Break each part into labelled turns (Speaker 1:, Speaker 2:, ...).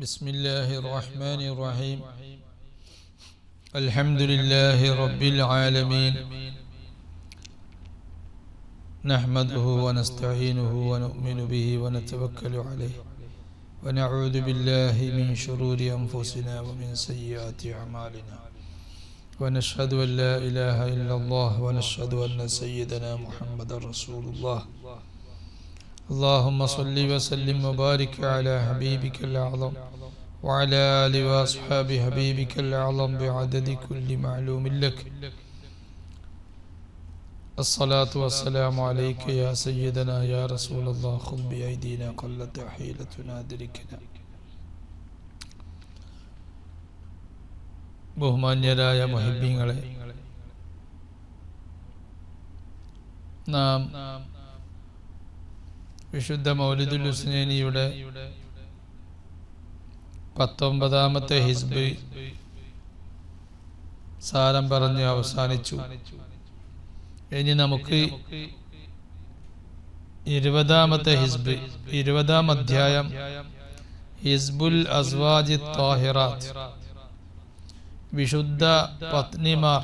Speaker 1: بسم الله الرحمن الرحيم الحمد لله رب العالمين نحمده ونستعينه ونؤمن به ونتوكل عليه ونعوذ بالله من شرور أنفسنا ومن سيئات أعمالنا ونشهد أن لا إله إلا الله ونشهد أن سيدنا محمد رسول الله اللهم صل وسلم وبارك على حبيبك الأعظم وعلى آله وأصحاب حبيبك الأعظم بعدد كل معلوم لك الصلاة والسلام عليك يا سيدنا يا رسول الله خذ بأيدينا قلت حيلتنا دركنا ബഹുമാന്യരായ മുഹിബ്ബീങ്ങളെ, നാം വിശുദ്ധ മൗലിദുൽ ഹുസ്നൈനിയുടെ 19ാമത്തെ ഹിസ്ബ് സാരം പറഞ്ഞ് അവസാനിച്ചു. ഇനി നമുക്ക് 20ാമത്തെ ഹിസ്ബ്, 20ാം അധ്യായം ഹിസ്ബുൽ അസ്വാജി ത്വാഹിറാത്ത്, വിശുദ്ധ പത്നിമാർ,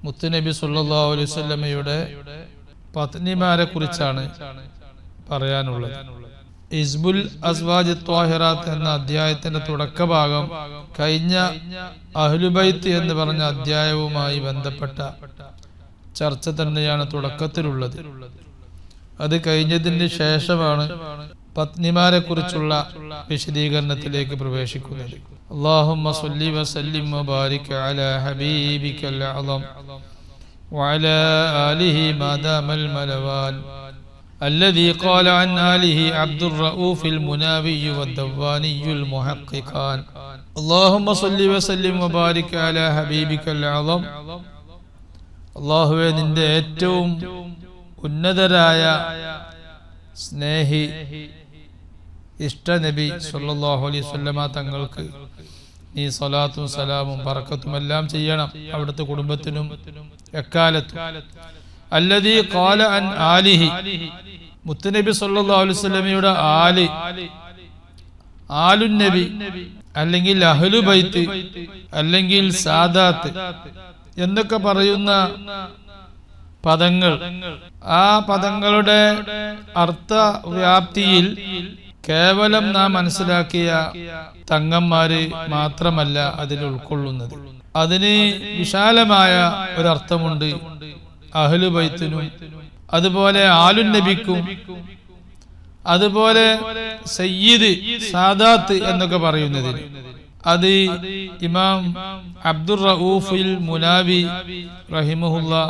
Speaker 1: മുത്തുനബി സല്ലല്ലാഹു അലൈഹി വസല്ലമയുടെ പത്നിമാരെ കുറിച്ചാണ് പറയാനുള്ളത്. ഹിസ്ബുൽ അസ്വാജ് ത്വാഹിറാത്ത് എന്ന അധ്യായത്തിന്റെ തുടക്കഭാഗം കഴിഞ്ഞ അഹ്ലുബൈത്ത് എന്ന് പറഞ്ഞ അധ്യായവുമായി ബന്ധപ്പെട്ട ചർച്ച തന്നെയാണ് തുടക്കത്തിലുള്ളത്. അത് കഴിഞ്ഞതിന് ശേഷമാണ് പത്നിമാരെ കുറിച്ചുള്ള വിശദീകരണത്തിലേക്ക് പ്രവേശിക്കുന്നത്. അല്ലാഹുമ്മ സ്വല്ലി വസല്ലിം വബാരിക് അലാ ഹബീബിക്കൽ അഅ്ളം وعلى آله ما دام الملوان الذي قال عن آله عبد الرؤوف المناوي والدواني المحققان اللهم صل وسلم وبارك على حبيبك الأعظم. അല്ലാഹുവേ, നിന്റെ ഏറ്റവും ഉന്നതരായ സ്നേഹി ഇഷ്ടനബി സല്ലല്ലാഹു അലൈഹി വസല്ലമ തങ്ങൾക്ക് നീ സ്വലാത്തും സലാമും ബറക്കത്തും എല്ലാം ചെയ്യണം, അവിടുത്തെ കുടുംബത്തിനും എക്കാലത്തും. അല്ലദീ ഖാല അൻ ആലിഹി, മുത്തുനബി സല്ലല്ലാഹു അലൈഹി വസല്ലമയുടെ ആലുൻ നബി അല്ലെങ്കിൽ അഹ്ലു ബൈത്ത് അല്ലെങ്കിൽ സാദാത്ത് എന്നൊക്കെ പറയുന്ന പദങ്ങൾ, ആ പദങ്ങളുടെ അർത്ഥവ്യാപ്തിയിൽ കേവലം നാം മനസ്സിലാക്കിയ തങ്ങന്മാര് മാത്രമല്ല അതിൽ ഉൾക്കൊള്ളുന്നത്. അതിന് വിശാലമായ ഒരർത്ഥമുണ്ട്. അഹ്ലു ബൈത്തിനും അതുപോലെ ആലുൻ നബിക്കും അതുപോലെ സയ്യിദ് സാദാത്ത് എന്നൊക്കെ പറയുന്നതിന്. അത് ഇമാം അബ്ദുർ റഊഫിൽ മുനാവി റഹിമഹുല്ലാ,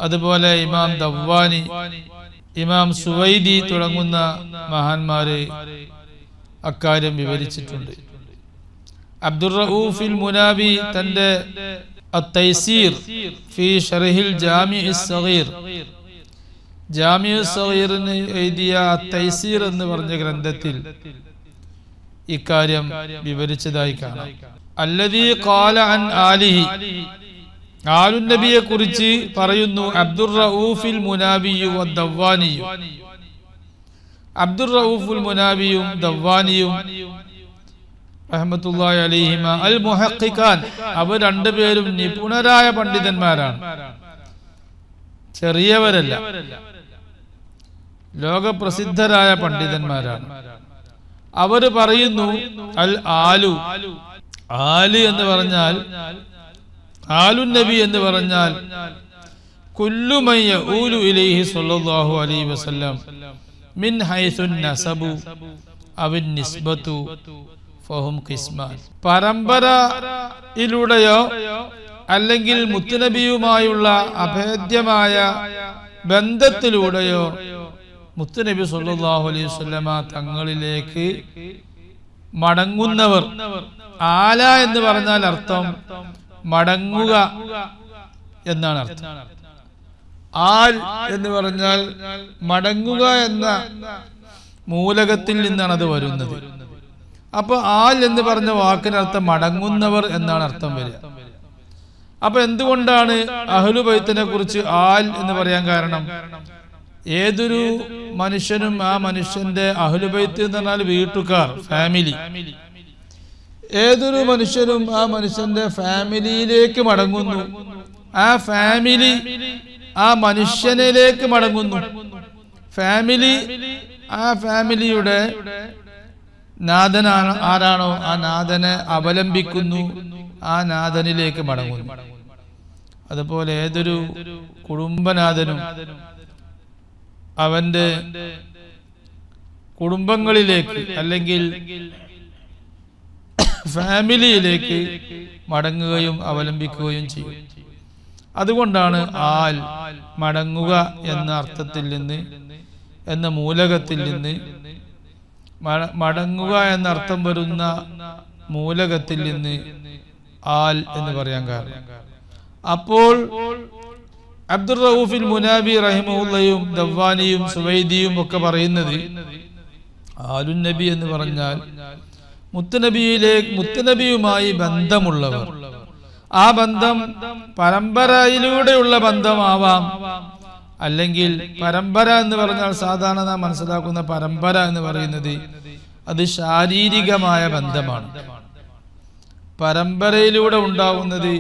Speaker 1: അതുപോലെ ഇമാം ദവ്വാനി, ഇമാം സുവൈദി തുടങ്ങുന്ന മഹാന്മാര് അക്കാര്യം വിവരിച്ചിട്ടുണ്ട്. അബ്ദുർ റഊഫിൽ മുനാവി തന്റെ അത്തൈസീർ ഫി ശർഹിൽ ജാമിഉസ് സഗീർ, ജാമിഉസ് സഗീറിന് എഴുതിയ അത്തൈസീർ എന്ന് പറഞ്ഞ ഗ്രന്ഥത്തിൽ ഇക്കാര്യം വിവരിച്ചതായി കാണാം. അല്ലദീ ഖാല അൻ ആലിഹി, ആലുൻ നബിയെ കുറിച്ച് പറയുന്നു അബ്ദുർ റഊഫിൽ മുനാവിയു വദ്ദവാനിയു. അബ്ദുർ റഊഫുൽ മുനാവിയും ദവ്വാനിയും റഹ്മത്തുള്ളാഹി അലൈഹിമ അൽ മുഹഖിഖാൻ, അവർ രണ്ടുപേരും നിപുണരായ പണ്ഡിതന്മാരാണ്, ചെറിയവരല്ല, ലോകപ്രസിദ്ധരായ പണ്ഡിതന്മാരാണ്. അവർ പറയുന്നു അൽ ആലു, ആല് എന്ന് പറഞ്ഞാൽ, ആലുൻ നബി എന്ന് പറഞ്ഞാൽ കുല്ലു മൻ യഊലു ഇലൈഹി സ്വല്ലല്ലാഹു അലൈഹി വസല്ലം മിൻ ഹൈസുൻ നസബു അവൻ നിസ്ബത്തു ഫഹും ഖിസ്മാൻ. പരമ്പരയിലൂടെയോ അല്ലെങ്കിൽ മുത്തുനബിയുമായുള്ള അഭേദ്യമായ ബന്ധത്തിലൂടെയോ മുത്തുനബി സല്ലല്ലാഹു അലൈഹി വസല്ലമ തങ്ങളിലേക്ക് മടങ്ങുന്നവർ. ആല എന്ന് പറഞ്ഞാൽ അർത്ഥം മടങ്ങുക എന്നാണ് അർത്ഥം. ആൽ എന്ന് പറഞ്ഞാൽ മടങ്ങുക എന്ന മൂലകത്തിൽ നിന്നാണ് അത് വരുന്നത്. അപ്പൊ ആൽ എന്ന് പറഞ്ഞ വാക്കിനർത്ഥം മടങ്ങുന്നവർ എന്നാണ് അർത്ഥം വരിക. അപ്പൊ എന്തുകൊണ്ടാണ് അഹ്ലു ബൈത്തിനെ കുറിച്ച് ആൽ എന്ന് പറയാൻ കാരണം? ഏതൊരു മനുഷ്യനും ആ മനുഷ്യന്റെ അഹ്ലുബൈത്ത് എന്ന് പറഞ്ഞാൽ വീട്ടുകാർ, ഫാമിലി, ഏതൊരു മനുഷ്യനും ആ മനുഷ്യന്റെ ഫാമിലിയിലേക്ക് മടങ്ങുന്നു. ആ ഫാമിലി ആ മനുഷ്യനിലേക്ക് മടങ്ങുന്നു. ഫാമിലി ആ ഫാമിലിയുടെ നാഥനാണ് ആരാണോ ആ നാഥനെ അവലംബിക്കുന്നു, ആ നാഥനിലേക്ക് മടങ്ങുന്നു. അതുപോലെ ഏതൊരു കുടുംബനാഥനും അവന്റെ കുടുംബങ്ങളിലേക്ക് അല്ലെങ്കിൽ ഫാമിലിയിലേക്ക് മടങ്ങുകയും അവലംബിക്കുകയും ചെയ്യും. അതുകൊണ്ടാണ് ആൽ മടങ്ങുക എന്ന അർത്ഥത്തിൽ നിന്ന്, എന്ന മൂലകത്തിൽ നിന്ന്, മടങ്ങുക എന്ന അർത്ഥം വരുന്ന മൂലകത്തിൽ നിന്ന് ആൽ എന്ന് പറയാൻ കാരണം. അപ്പോൾ അബ്ദുർ റഊഫിൽ മുനാബി റഹിമഹുല്ലയും ദവ്വാനിയും സുവൈദിയും ഒക്കെ പറയുന്നത് ആലുൻ നബി എന്ന് പറഞ്ഞാൽ മുത്തുനബിയുമായി ബന്ധമുള്ളവർ. ആ ബന്ധം പരമ്പരയിലൂടെയുള്ള ബന്ധമാവാം, അല്ലെങ്കിൽ പരമ്പര എന്ന് പറഞ്ഞാൽ സാധാരണ നാം മനസ്സിലാക്കുന്ന പരമ്പര എന്ന് പറയുന്നത് അത് ശാരീരികമായ ബന്ധമാണ്. പരമ്പരയിലൂടെ ഉണ്ടാകുന്നത്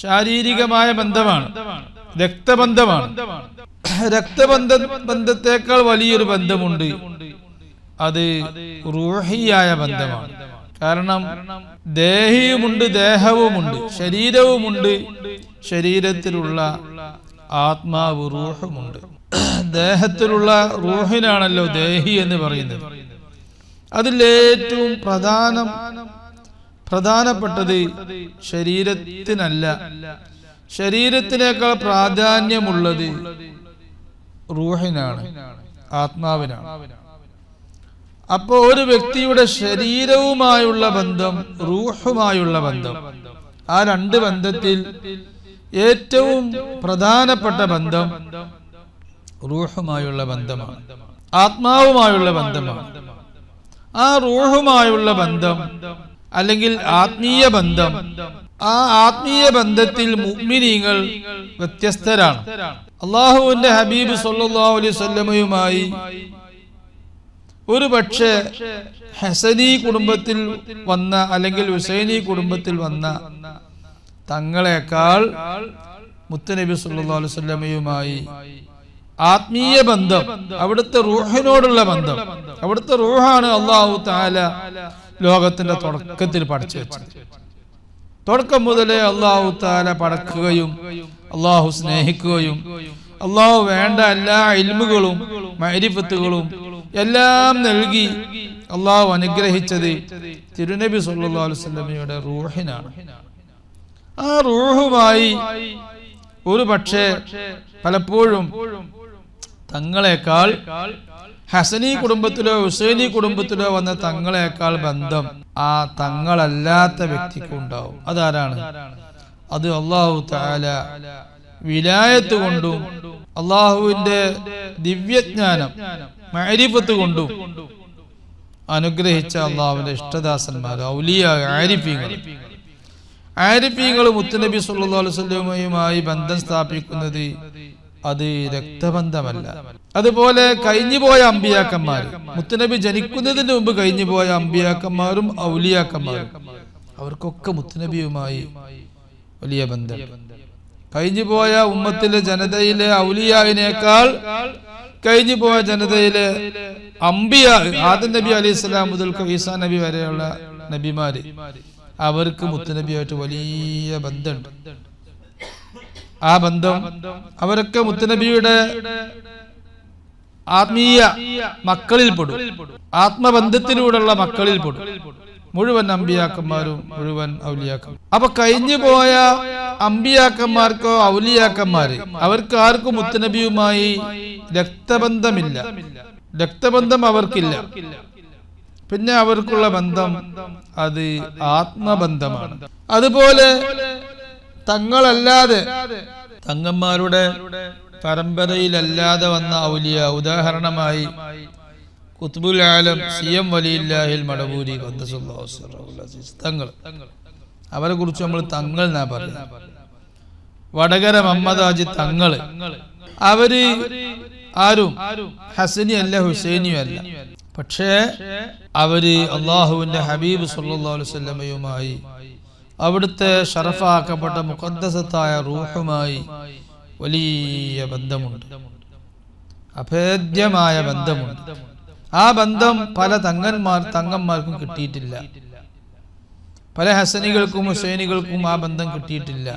Speaker 1: ശാരീരികമായ ബന്ധമാണ്, രക്തബന്ധമാണ്. ബന്ധത്തെക്കാൾ വലിയൊരു ബന്ധമുണ്ട്, അത് റൂഹിയായ ബന്ധമാണ്. കാരണം ദേഹിയുമുണ്ട്, ദേഹവുമുണ്ട്, ശരീരവുമുണ്ട്, ശരീരത്തിലുള്ള ആത്മാവ് റൂഹുമുണ്ട്. ദേഹത്തിലുള്ള റൂഹിനാണല്ലോ ദേഹി എന്ന് പറയുന്നത്. അതിലേറ്റവും പ്രധാനപ്പെട്ടത് ശരീരത്തിനല്ല, ശരീരത്തിനേക്കാൾ പ്രാധാന്യമുള്ളത് റൂഹിനാണ്, ആത്മാവിനാണ്. അപ്പോൾ ഒരു വ്യക്തിയുടെ ശരീരവുമായുള്ള ബന്ധം, റൂഹുമായുള്ള ബന്ധം, ആ രണ്ട് ബന്ധത്തിൽ ഏറ്റവും പ്രധാനപ്പെട്ട ബന്ധം റൂഹുമായുള്ള ബന്ധമാണ്, ആത്മാവുമായുള്ള ബന്ധമാണ്. ആ റൂഹുമായുള്ള ബന്ധം അല്ലെങ്കിൽ ആത്മീയ ബന്ധം, ആ ആത്മീയ ബന്ധത്തിൽ മുഅ്മിനീങ്ങൾ വ്യത്യസ്തരാണ്. അല്ലാഹുവിന്റെ ഹബീബ് സല്ലല്ലാഹു അലൈഹി വസല്ലമയുമായി ഒരു പക്ഷേ ഹസനി കുടുംബത്തിൽ വന്ന അല്ലെങ്കിൽ ഹുസൈനി കുടുംബത്തിൽ വന്ന തങ്ങളെക്കാൾ മുത്തുനബി സല്ലല്ലാഹു അലൈഹി വസല്ലമയുമായി ആത്മീയ ബന്ധം, അവിടുത്തെ റൂഹിനോടുള്ള ബന്ധം, അവിടുത്തെ റൂഹാണ് അല്ലാഹു തആല ലോകത്തിന്റെ തുടക്കത്തിൽ പഠിച്ചു വെച്ചത്. തുടക്കം മുതലേ അല്ലാഹു തആല പടക്കുകയും അല്ലാഹു സ്നേഹിക്കുകയും അല്ലാഹു വേണ്ട എല്ലാ ഇൽമുകളും മഅരിഫത്തുകളും എല്ലാം നൽകി അല്ലാഹു അനുഗ്രഹിച്ചത് തിരുനബി സല്ലല്ലാഹു അലൈഹി വസല്ലമയുടെ റൂഹിനാണ്. ആ റൂഹുമായി ഒരു പക്ഷേ പലപ്പോഴും തങ്ങളെക്കാൾ ഹസനി കുടുംബത്തിലോ ഹുസൈനി കുടുംബത്തിലോ വന്ന തങ്ങളെക്കാൾ ബന്ധം ആ തങ്ങളല്ലാത്ത വ്യക്തിക്ക് ഉണ്ടാവും. അതാരാണ്? അത് അല്ലാഹു തആല വിലായത്ത് കൊണ്ടും അല്ലാഹുവിന്റെ ദിവ്യജ്ഞാനം മഅരിഫത്ത് കൊണ്ടും അനുഗ്രഹിച്ച അല്ലാഹുവിന്റെ ഇഷ്ടദാസന്മാർ, ഔലിയ, ആരിഫീങ്ങൾ മുത്തുനബി സല്ലല്ലാഹു അലൈഹി വസല്ലമയുമായി ബന്ധം സ്ഥാപിക്കുന്നത് അത് രക്തബന്ധമല്ല. അതുപോലെ കഴിഞ്ഞുപോയ അമ്പിയാക്കന്മാർ, മുത്തുനബി ജനിക്കുന്നതിന് മുമ്പ് കഴിഞ്ഞുപോയ അമ്പിയാക്കന്മാരും ഔലിയാക്കന്മാരും, അവർക്കൊക്കെ മുത്തുനബിയുമായി വലിയ ബന്ധം. കഴിഞ്ഞുപോയ ഉമ്മത്തിലെ ജനതയിലെ ഔലിയാവിനേക്കാൾ കഴിഞ്ഞുപോയ ജനതയിലെ അമ്പിയ, ആദം നബി അലൈഹിസ്സലാം മുതൽ ഈസാ നബി വരെയുള്ള നബിമാര്, അവർക്ക് മുത്തുനബിയായിട്ട് വലിയ ബന്ധമുണ്ട്. ആ ബന്ധം അവരൊക്കെ മുത്തുനബിയുടെ ആത്മീയ മക്കളിൽ പെടും, ആത്മബന്ധത്തിലൂടെയുള്ള മക്കളിൽ പെടും. മുഴുവൻ അമ്പിയാക്കന്മാരും മുഴുവൻ ഔലിയാക്കന്മാരും. അപ്പൊ കഴിഞ്ഞു പോയ അമ്പിയാക്കന്മാർക്കോ ഔലിയാക്കന്മാര് അവർക്ക് ആർക്കും മുത്തുനബിയുമായി രക്തബന്ധമില്ല, രക്തബന്ധം അവർക്കില്ല. പിന്നെ അവർക്കുള്ള ബന്ധം അത് ആത്മബന്ധമാണ്. അതുപോലെ തങ്ങളല്ലാതെ, തങ്ങന്മാരുടെ പരമ്പരയിലല്ലാതെ വന്ന ഔലിയ, ഉദാഹരണമായി ഖുത്ബുൽ ആലം സിയം വലിയില്ലാഹിൽ മടവൂരി തങ്ങൾ, അവരെ കുറിച്ച് നമ്മൾ തങ്ങൾ എന്നാ പറയുന്നത്. വടകര മുഹമ്മദ് ഹാജി തങ്ങള്, അവര് ആരും ഹസനി അല്ല, ഹുസൈനിയും അല്ല. പക്ഷേ അവര് അള്ളാഹുവിന്റെ ഹബീബ് സല്ലല്ലാഹു അലൈഹി വസല്ലമയുമായി, അവിടുത്തെ ഷറഫാക്കപ്പെട്ട മുഖദ്ദസത്തായ റൂഹുമായി വലിയ ബന്ധമുണ്ട്, അഭേദ്യമായ ബന്ധമുണ്ട്. ആ ബന്ധം പല തങ്ങന്മാർക്കും കിട്ടിയിട്ടില്ല. പല ഹസനികൾക്കും ഹുസൈനികൾക്കും ആ ബന്ധം കിട്ടിയിട്ടില്ല.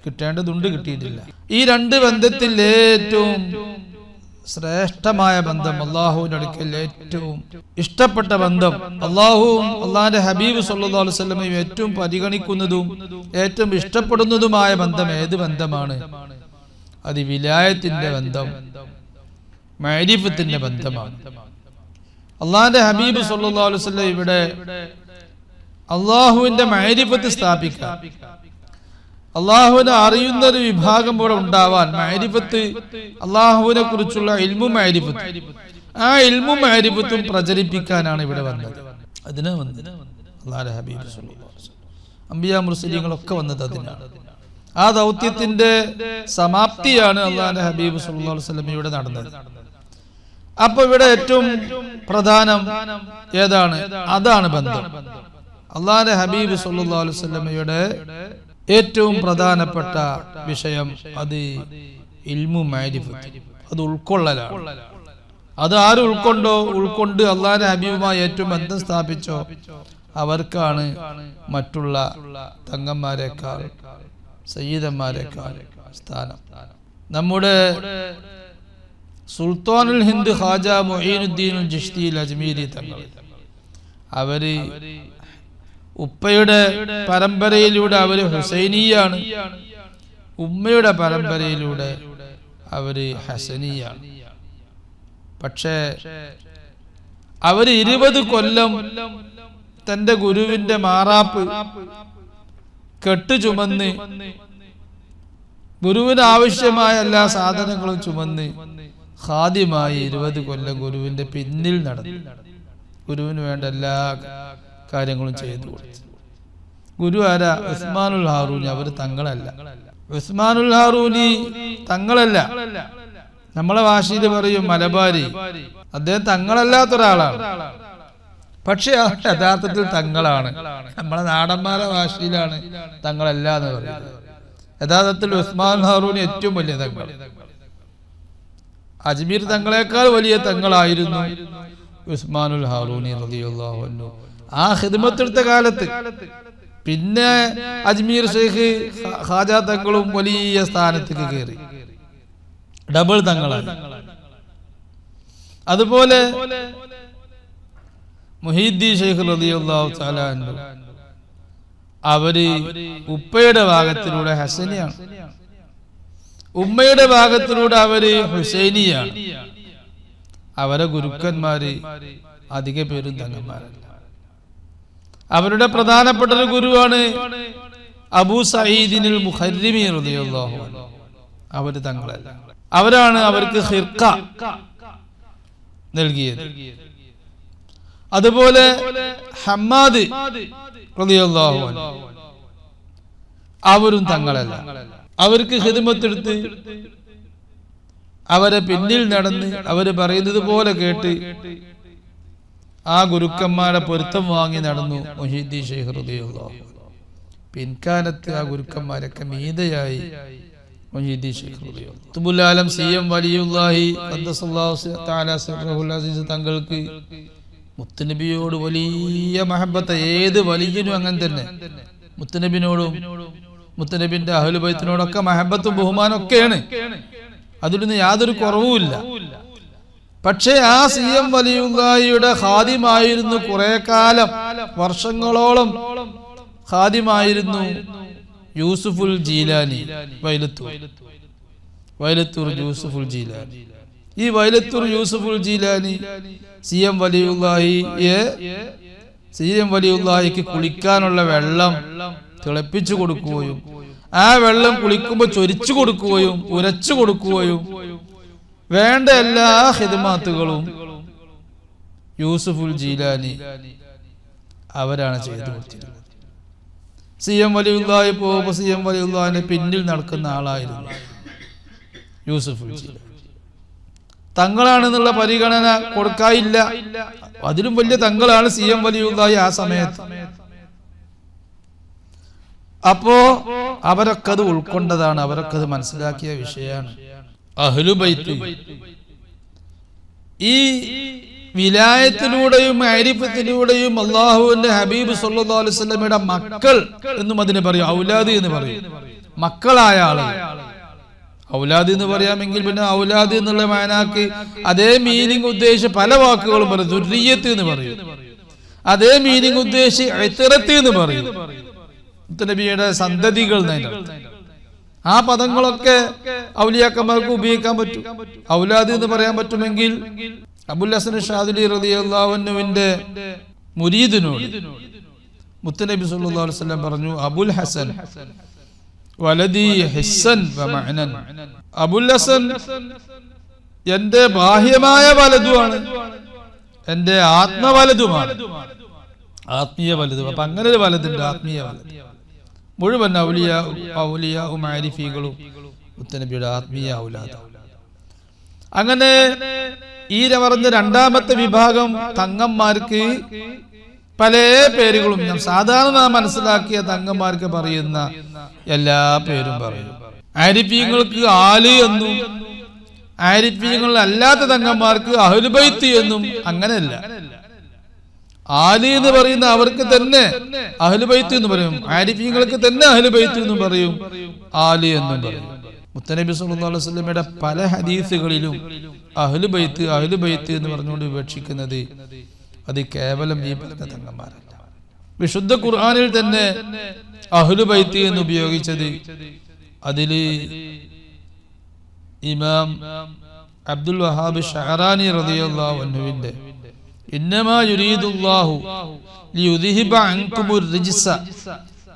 Speaker 1: കിട്ടേണ്ടതുണ്ട്, കിട്ടിയിട്ടില്ല. ഈ രണ്ട് ബന്ധത്തിൽ ഏറ്റവും ശ്രേഷ്ഠമായ ബന്ധം, അള്ളാഹുവിന്റെ അടുക്കൽ ഏറ്റവും ഇഷ്ടപ്പെട്ട ബന്ധം, അള്ളാഹുവും അള്ളാഹിന്റെ ഹബീബ് സല്ലല്ലാഹു അലൈഹി വസല്ലമയും ഏറ്റവും പരിഗണിക്കുന്നതും ഏറ്റവും ഇഷ്ടപ്പെടുന്നതുമായ ബന്ധം ഏത് ബന്ധമാണ്? അത് വിലായത്തിന്റെ ബന്ധം, മഅരിഫത്തിന്റെ ബന്ധമാണ്. അള്ളാഹിന്റെ ഹബീബ് സല്ലല്ലാഹു അലൈഹി വസല്ലം ഇവിടെ അള്ളാഹുവിന്റെ മഅരിഫത്ത് സ്ഥാപിക്കാൻ, അള്ളാഹുവിനെ അറിയുന്ന ഒരു വിഭാഗം ഇവിടെ ഉണ്ടാവാൻ, മഅരിഫത്ത്, അള്ളാഹുവിനെ കുറിച്ചുള്ള ഇൽമും മഅരിഫത്തും, ആ ഇൽമും മഅരിഫത്തും പ്രചരിപ്പിക്കാനാണ് ഇവിടെ വന്നത്. അതിനാ വന്നത് അള്ളാഹുവിന്റെ ഹബീബ് സല്ലല്ലാഹു അലൈഹി വസല്ലം. അംബിയാ മുർസലീങ്ങളൊക്കെ വന്നത് അതിനാണ്. ആ ദൗത്യത്തിന്റെ സമാപ്തിയാണ് അള്ളാഹുവിന്റെ ഹബീബ് സല്ലല്ലാഹു അലൈഹി വസല്ലം ഇവിടെ നടന്നത്. അപ്പൊ ഇവിടെ ഏറ്റവും പ്രധാനം ഏതാണ്? അതാണ് ബന്ധം. അള്ളാഹുവിന്റെ ഹബീബ് സല്ലല്ലാഹു അലൈഹി വസല്ലമയുടെ ഏറ്റവും പ്രധാനപ്പെട്ട വിഷയം അത് ഇൽമു മഅരിഫത്ത്, അത് ഉൾക്കൊള്ളലാണ്. അത് ആര് ഉൾക്കൊണ്ട് അള്ളാഹുവിന്റെ ഹബീബുമായി ഏറ്റവും ബന്ധം സ്ഥാപിച്ചോ അവർക്കാണ് മറ്റുള്ള തങ്ങന്മാരെക്കാൾ, സയ്യിദന്മാരെക്കാൾ സ്ഥാനം. നമ്മുടെ സുൽത്താനുൽ ഹിന്ദ് ഖാജ മുഈനുദ്ദീൻ ചിശ്തി അജ്മീരി തങ്ങൾ, അവര് ഉപ്പയുടെ പരമ്പരയിലൂടെ അവര് ഹുസൈനിയാണ്, ഉമ്മയുടെ പരമ്പരയിലൂടെ അവര് ഹസനിയാണ്. പക്ഷേ അവര് 20 കൊല്ലം തന്റെ ഗുരുവിന്റെ മാറാപ്പ് കെട്ട് ചുമന്ന്, ഗുരുവിന് ആവശ്യമായ എല്ലാ സാധനങ്ങളും ചുമന്ന് ഖാദിമായി 20 കൊല്ലം ഗുരുവിന്റെ പിന്നിൽ നടന്നു. ഗുരുവിന് വേണ്ട എല്ലാ കാര്യങ്ങളും ചെയ്തു കൊടുത്തു. ഗുരു ആരാ? ഉസ്മാനുൽ ഹാറൂനി. അവര് തങ്ങളല്ല. ഉസ്മാനുൽ ഹാറൂനി തങ്ങളല്ല. നമ്മളെ ഭാഷയിൽ പറയും മലബാരി. അദ്ദേഹം തങ്ങളല്ലാത്ത ഒരാളാണ്. പക്ഷെ യഥാർത്ഥത്തിൽ തങ്ങളാണ്. നമ്മളെ നാടന്മാരെ ഭാഷയിലാണ് തങ്ങളല്ല എന്ന് പറയുന്നത്. യഥാർത്ഥത്തിൽ ഉസ്മാൻ ഹാറൂനി ഏറ്റവും വലിയ തങ്ങൾ. അജ്മീർ തങ്ങളെക്കാൾ വലിയ തങ്ങളായിരുന്നു ഉസ്മാനുൽ ഹാറൂനി റളിയല്ലാഹു അൻഹു. ആ ഖിദ്മത്തെടുത്ത കാലത്ത് പിന്നെ അജ്മീർ ഷെയ്ഖ് ഖാജ തങ്ങളും വലിയ സ്ഥാനത്തേക്ക് കയറി, ഡബിൾ തങ്ങളാണ്. അതുപോലെ മുഹീദ്ദീൻ ഷെയ്ഖ് റളിയല്ലാഹു തആല അൻഹു, അവര് ഉപ്പയുടെ ഭാഗത്തിലൂടെ ഹസനിയാണ്, ഉമ്മയുടെ ഭാഗത്തിലൂടെ അവര് ഹുസൈനിയാണ്. അവരെ ഗുരുക്കന്മാര് അധിക പേരും തങ്ങന്മാരല്ല. അവരുടെ പ്രധാനപ്പെട്ട ഒരു ഗുരുവാണ് അബൂ സഈദിനുൽ മുഖർരിമി റളിയല്ലാഹു അൻഹു. അവര് തങ്ങളല്ല. അവരാണ് അവർക്ക് ഖിർഖ നൽകിയത്. അതുപോലെ ഹമ്മാദ് റളിയല്ലാഹു അൻഹു, അവരും തങ്ങളല്ല. അവർക്ക് ഖിദ്മത്തെടുത്ത് അവരെ പിന്നിൽ നടന്ന് അവര് പറയുന്നത് പോലെ കേട്ട് ആ ഗുരുക്കന്മാരെ പൊരുത്തം വാങ്ങി നടന്നു മുഹീദ്ദീൻ ഷെയ്ഖ് റളിയല്ലാഹു അൻഹു. പിൻകാലത്ത് ആ ഗുരുക്കന്മാരൊക്കെ മീതയായി മുഹീദ്ദീൻ ഷെയ്ഖ് റളിയല്ലാഹു അൻഹു. ഖുതുബുൽ ആലം സിഎം വലിയുല്ലാഹി ഖദ്ദസല്ലാഹു തആല സിർറഹുൽ അസീസ് തങ്ങൾക്ക് മുത്തുനബിയോട് വലിയ മഹബത്ത്. ഏത് വലിയനും അങ്ങനെ തന്നെ. മുത്തുനബിനോടും മുത്തുനബിന്റെ അഹ്ലു ബൈത്തിനോടൊക്കെ മഹബത്തും ബഹുമാനം ഒക്കെയാണ്. അതിലൊന്നും യാതൊരു കുറവുമില്ല. പക്ഷേ ആ സിഎം വലിയുള്ളാഹിയുടെ ഖാദിമായിരുന്നു, കുറെ കാലം വർഷങ്ങളോളം ഖാദിമായിരുന്നു യൂസുഫുൽ ജീലാനി. വൈലത്തൂർ യൂസുഫുൽ ജീലാനി. ഈ വൈലത്തൂർ യൂസുഫുൽ ജീലാനി സിഎം വലിയുള്ളാഹിക്ക് കുളിക്കാനുള്ള വെള്ളം തിളപ്പിച്ചു കൊടുക്കുകയും ആ വെള്ളം കുളിക്കുമ്പോൾ ചൊരിച്ചു കൊടുക്കുകയും ഉരച്ചു കൊടുക്കുകയും വേണ്ട എല്ലാ ഖിദ്മത്തുകളും യൂസുഫുൽ ജീലാനി അവരാണ് ചെയ്തു കൊടുത്തിരുന്നത്. സിഎം വലിയുള്ളാഹി പോകുമ്പോൾ സിഎം വലിയുള്ളാഹിന്റെ പിന്നിൽ നടക്കുന്ന ആളായിരുന്നു യൂസുഫുൽ ജീലാനി. തങ്ങളാണെന്നുള്ള പരിഗണന കൊടുക്കാനില്ല. അതിലും വലിയ തങ്ങളാണ് CM വലിയുള്ളാഹി ആ സമയത്ത്. അപ്പോ അവരൊക്കെ അത് ഉൾക്കൊണ്ടതാണ്, അവരൊക്കെ അത് മനസ്സിലാക്കിയ വിഷയമാണ്. അഹ്ലുബൈത്ത് ഈ വിലായത്തിലൂടെയും മഅരിഫത്തിലൂടെയും അല്ലാഹുവിന്റെ ഹബീബ് സല്ലല്ലാഹു അലൈഹി വസല്ലമയുടെ മക്കൾ എന്നും അതിനെ പറയും, ഔലാദ് എന്ന് പറയും. മക്കളായ ആളുകൾ ഔലാദ് എന്ന് പറയാമെങ്കിൽ പിന്നെ ഔലാദ് എന്നുള്ള മാനാക്ക് അതേ മീനിങ് ഉദ്ദേശിച്ച് പല വാക്കുകളും പറയും. ദുർരിയത്ത് എന്ന് പറയും, അതേ മീനിങ് ഉദ്ദേശിച്ച് ഇത്റത്ത് എന്ന് പറയും. നബിയുടെ സന്തതികൾ. ആ പദങ്ങളൊക്കെ ഔലിയാക്കന്മാർക്ക് ഉപയോഗിക്കാൻ പറ്റും. ഔലാദ് എന്ന് പറയാൻ പറ്റുമെങ്കിൽ അബുൽ ഹസൻ ഷാദുലി റളിയല്ലാഹു അൻഹുവിന്റെ മുരീദിനോട് മുത്തനബി സല്ലല്ലാഹു അലൈഹി വസല്ലം പറഞ്ഞു, അബുൽ ഹസൻ വലദി ഹിസ്സൻ വമഅനൻ. അബുൽ ഹസൻ എന്റെ ബാഹ്യമായ വലതുമാണ്, എന്റെ ആത്മവലതുമാണ്, ആത്മീയ വലതും. അപ്പൊ അങ്ങനെ ഒരു വലതുണ്ട്, ആത്മീയ വലത്. മുഴുവൻ ഔലിയാഉം ആരിഫീകളും മുത്തനബിയുടെ ആത്മീയ ഔലാദ്. അങ്ങനെ ഈ പറഞ്ഞ രണ്ടാമത്തെ വിഭാഗം തങ്ങന്മാർക്ക് പല പേരുകളും ഞാൻ സാധാരണ മനസ്സിലാക്കിയ തങ്ങന്മാർക്ക് പറയുന്ന എല്ലാ പേരും പറയും. ആരിഫീങ്ങൾക്ക് ആല് എന്നും ആരിഫീങ്ങൾ അല്ലാത്ത തങ്ങന്മാർക്ക് അഹ്ലുബൈത്ത് എന്നും അങ്ങനെയല്ല. ആലി എന്ന് പറയുന്ന അവർക്ക് തന്നെ അഹ്ലുബൈത്ത് എന്ന് പറയും, ആരിഫീങ്ങൾക്ക് തന്നെ അഹ്ലുബൈത്ത് എന്നും പറയും, ആലി എന്നും പറയും. മുത്തനബി സല്ലല്ലാഹു അലൈഹി വസല്ലമയുടെ പല ഹദീസുകളിലും അഹ്ലുബൈത്ത് അഹ്ലുബൈത്ത് എന്ന് പറഞ്ഞുകൊണ്ട് വിവക്ഷിക്കുന്നത് അത് കേവലം ഈ പറഞ്ഞ തങ്ങന്മാരല്ല. വിശുദ്ധ ഖുർആനിൽ തന്നെ അഹ്ലുബൈത്ത് എന്ന് ഉപയോഗിച്ചത് അതില് ഇമാം അബ്ദുൽ വഹാബ് ഷഅറാനി റളിയല്ലാഹു അൻഹുവിന്റെ ഇന്നമാ യുരീദുല്ലാഹു ലിയുദ്ഹിബ അൻകുമുർ റിജ്സ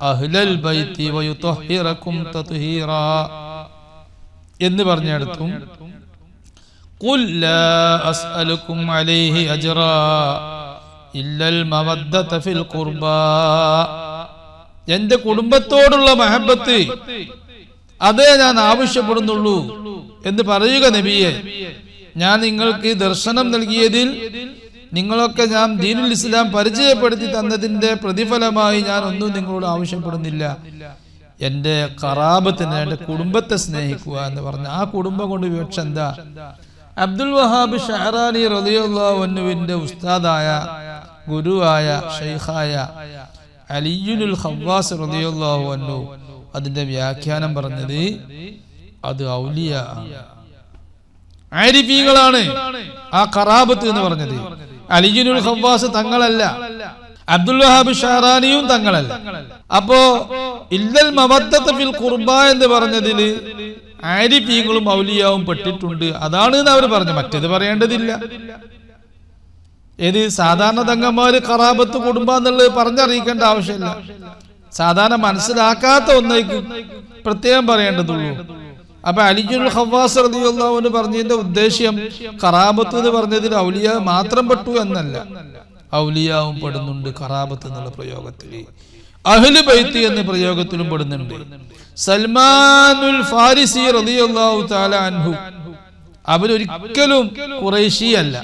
Speaker 1: അഹ്ലൽ ബൈത്തി വയുതഹിറകും തത്ഹീറാ എന്ന് പറഞ്ഞിടത്തും ഖുൽ ലാ അസ്അലുകും അലൈഹി അജ്റാ ഇല്ലൽ മവദ്ദത ഫിൽ ഖുർബാ. എന്റെ കുടുംബത്തോടുള്ള മഹബത്ത് അതേ ഞാൻ ആവശ്യപ്പെടുന്നുള്ളൂ എന്ന് പറയുക നബിയെ. ഞാൻ നിങ്ങൾക്ക് ദർശനം നൽകിയതിൽ നിങ്ങളൊക്കെ ഞാൻ ദീനുൽ ഇസ്ലാം പരിചയപ്പെടുത്തി തന്നതിന്റെ പ്രതിഫലമായി ഞാൻ ഒന്നും നിങ്ങളോട് ആവശ്യപ്പെടുന്നില്ല. എന്റെ ഖറാബത്തിനെ, എന്റെ കുടുംബത്തെ സ്നേഹിക്കുക എന്ന് പറഞ്ഞ ആ കുടുംബം കൊണ്ട് വിവക്ഷ എന്താ? അബ്ദുൽ വഹാബ് ഷഅറാനി റളിയല്ലാഹു അൻഹുവിന്റെ ഉസ്താദായ ഗുരുവായ ഷൈഖായ അലിയുൽ ഖവ്വാസ് റളിയല്ലാഹു അൻഹു അതിന്റെ വ്യാഖ്യാനം പറഞ്ഞത് അത് ഔലിയ ആരിഫീകളാണ് ആ ഖറാബത്ത് എന്ന് പറഞ്ഞത്. അലിയുൽ ഖവ്വാസ് തങ്ങളല്ല, അബ്ദുൽ വഹാബ് ഷഅറാനിയും തങ്ങളല്ല. അപ്പോ ഇല്ലൽ മവദ്ദത ഫിൽ ഖുർബ എന്ന് പറഞ്ഞതില് ആരിഫീങ്ങളും ഔലിയാവും പെട്ടിട്ടുണ്ട്. അതാണ് അവർ പറഞ്ഞു, മറ്റേത് പറയേണ്ടതില്ല. ഏത് സാധാരണ തങ്ങന്മാര് ഖറാബത്ത് കുടുംബ എന്നുള്ളത് പറഞ്ഞറിയിക്കേണ്ട ആവശ്യമില്ല. സാധാരണ മനസ്സിലാക്കാത്ത ഒന്നേക്ക് പ്രത്യേകം പറയേണ്ടതുള്ളൂ. അപ്പൊ അലിയുൽ ഖവ്വാസ് റളിയല്ലാഹു അൻഹു പറഞ്ഞതിന്റെ ഉദ്ദേശ്യം ഖറാബത്ത് എന്ന് പറഞ്ഞതിൽ ഔലിയ മാത്രം പെട്ടു എന്നല്ല, ഔലിയാവും പെടുന്നുണ്ട് ഖറാബത്ത് എന്നുള്ള പ്രയോഗത്തിൽ. അഹ്ലു ബൈത്ത് എന്ന പ്രയോഗത്തിലും പെടുന്നുണ്ട്. സൽമാനുൽ ഫാരിസി റളിയല്ലാഹു തആല അൻഹു അവരൊരിക്കലും ഖുറൈശി അല്ല,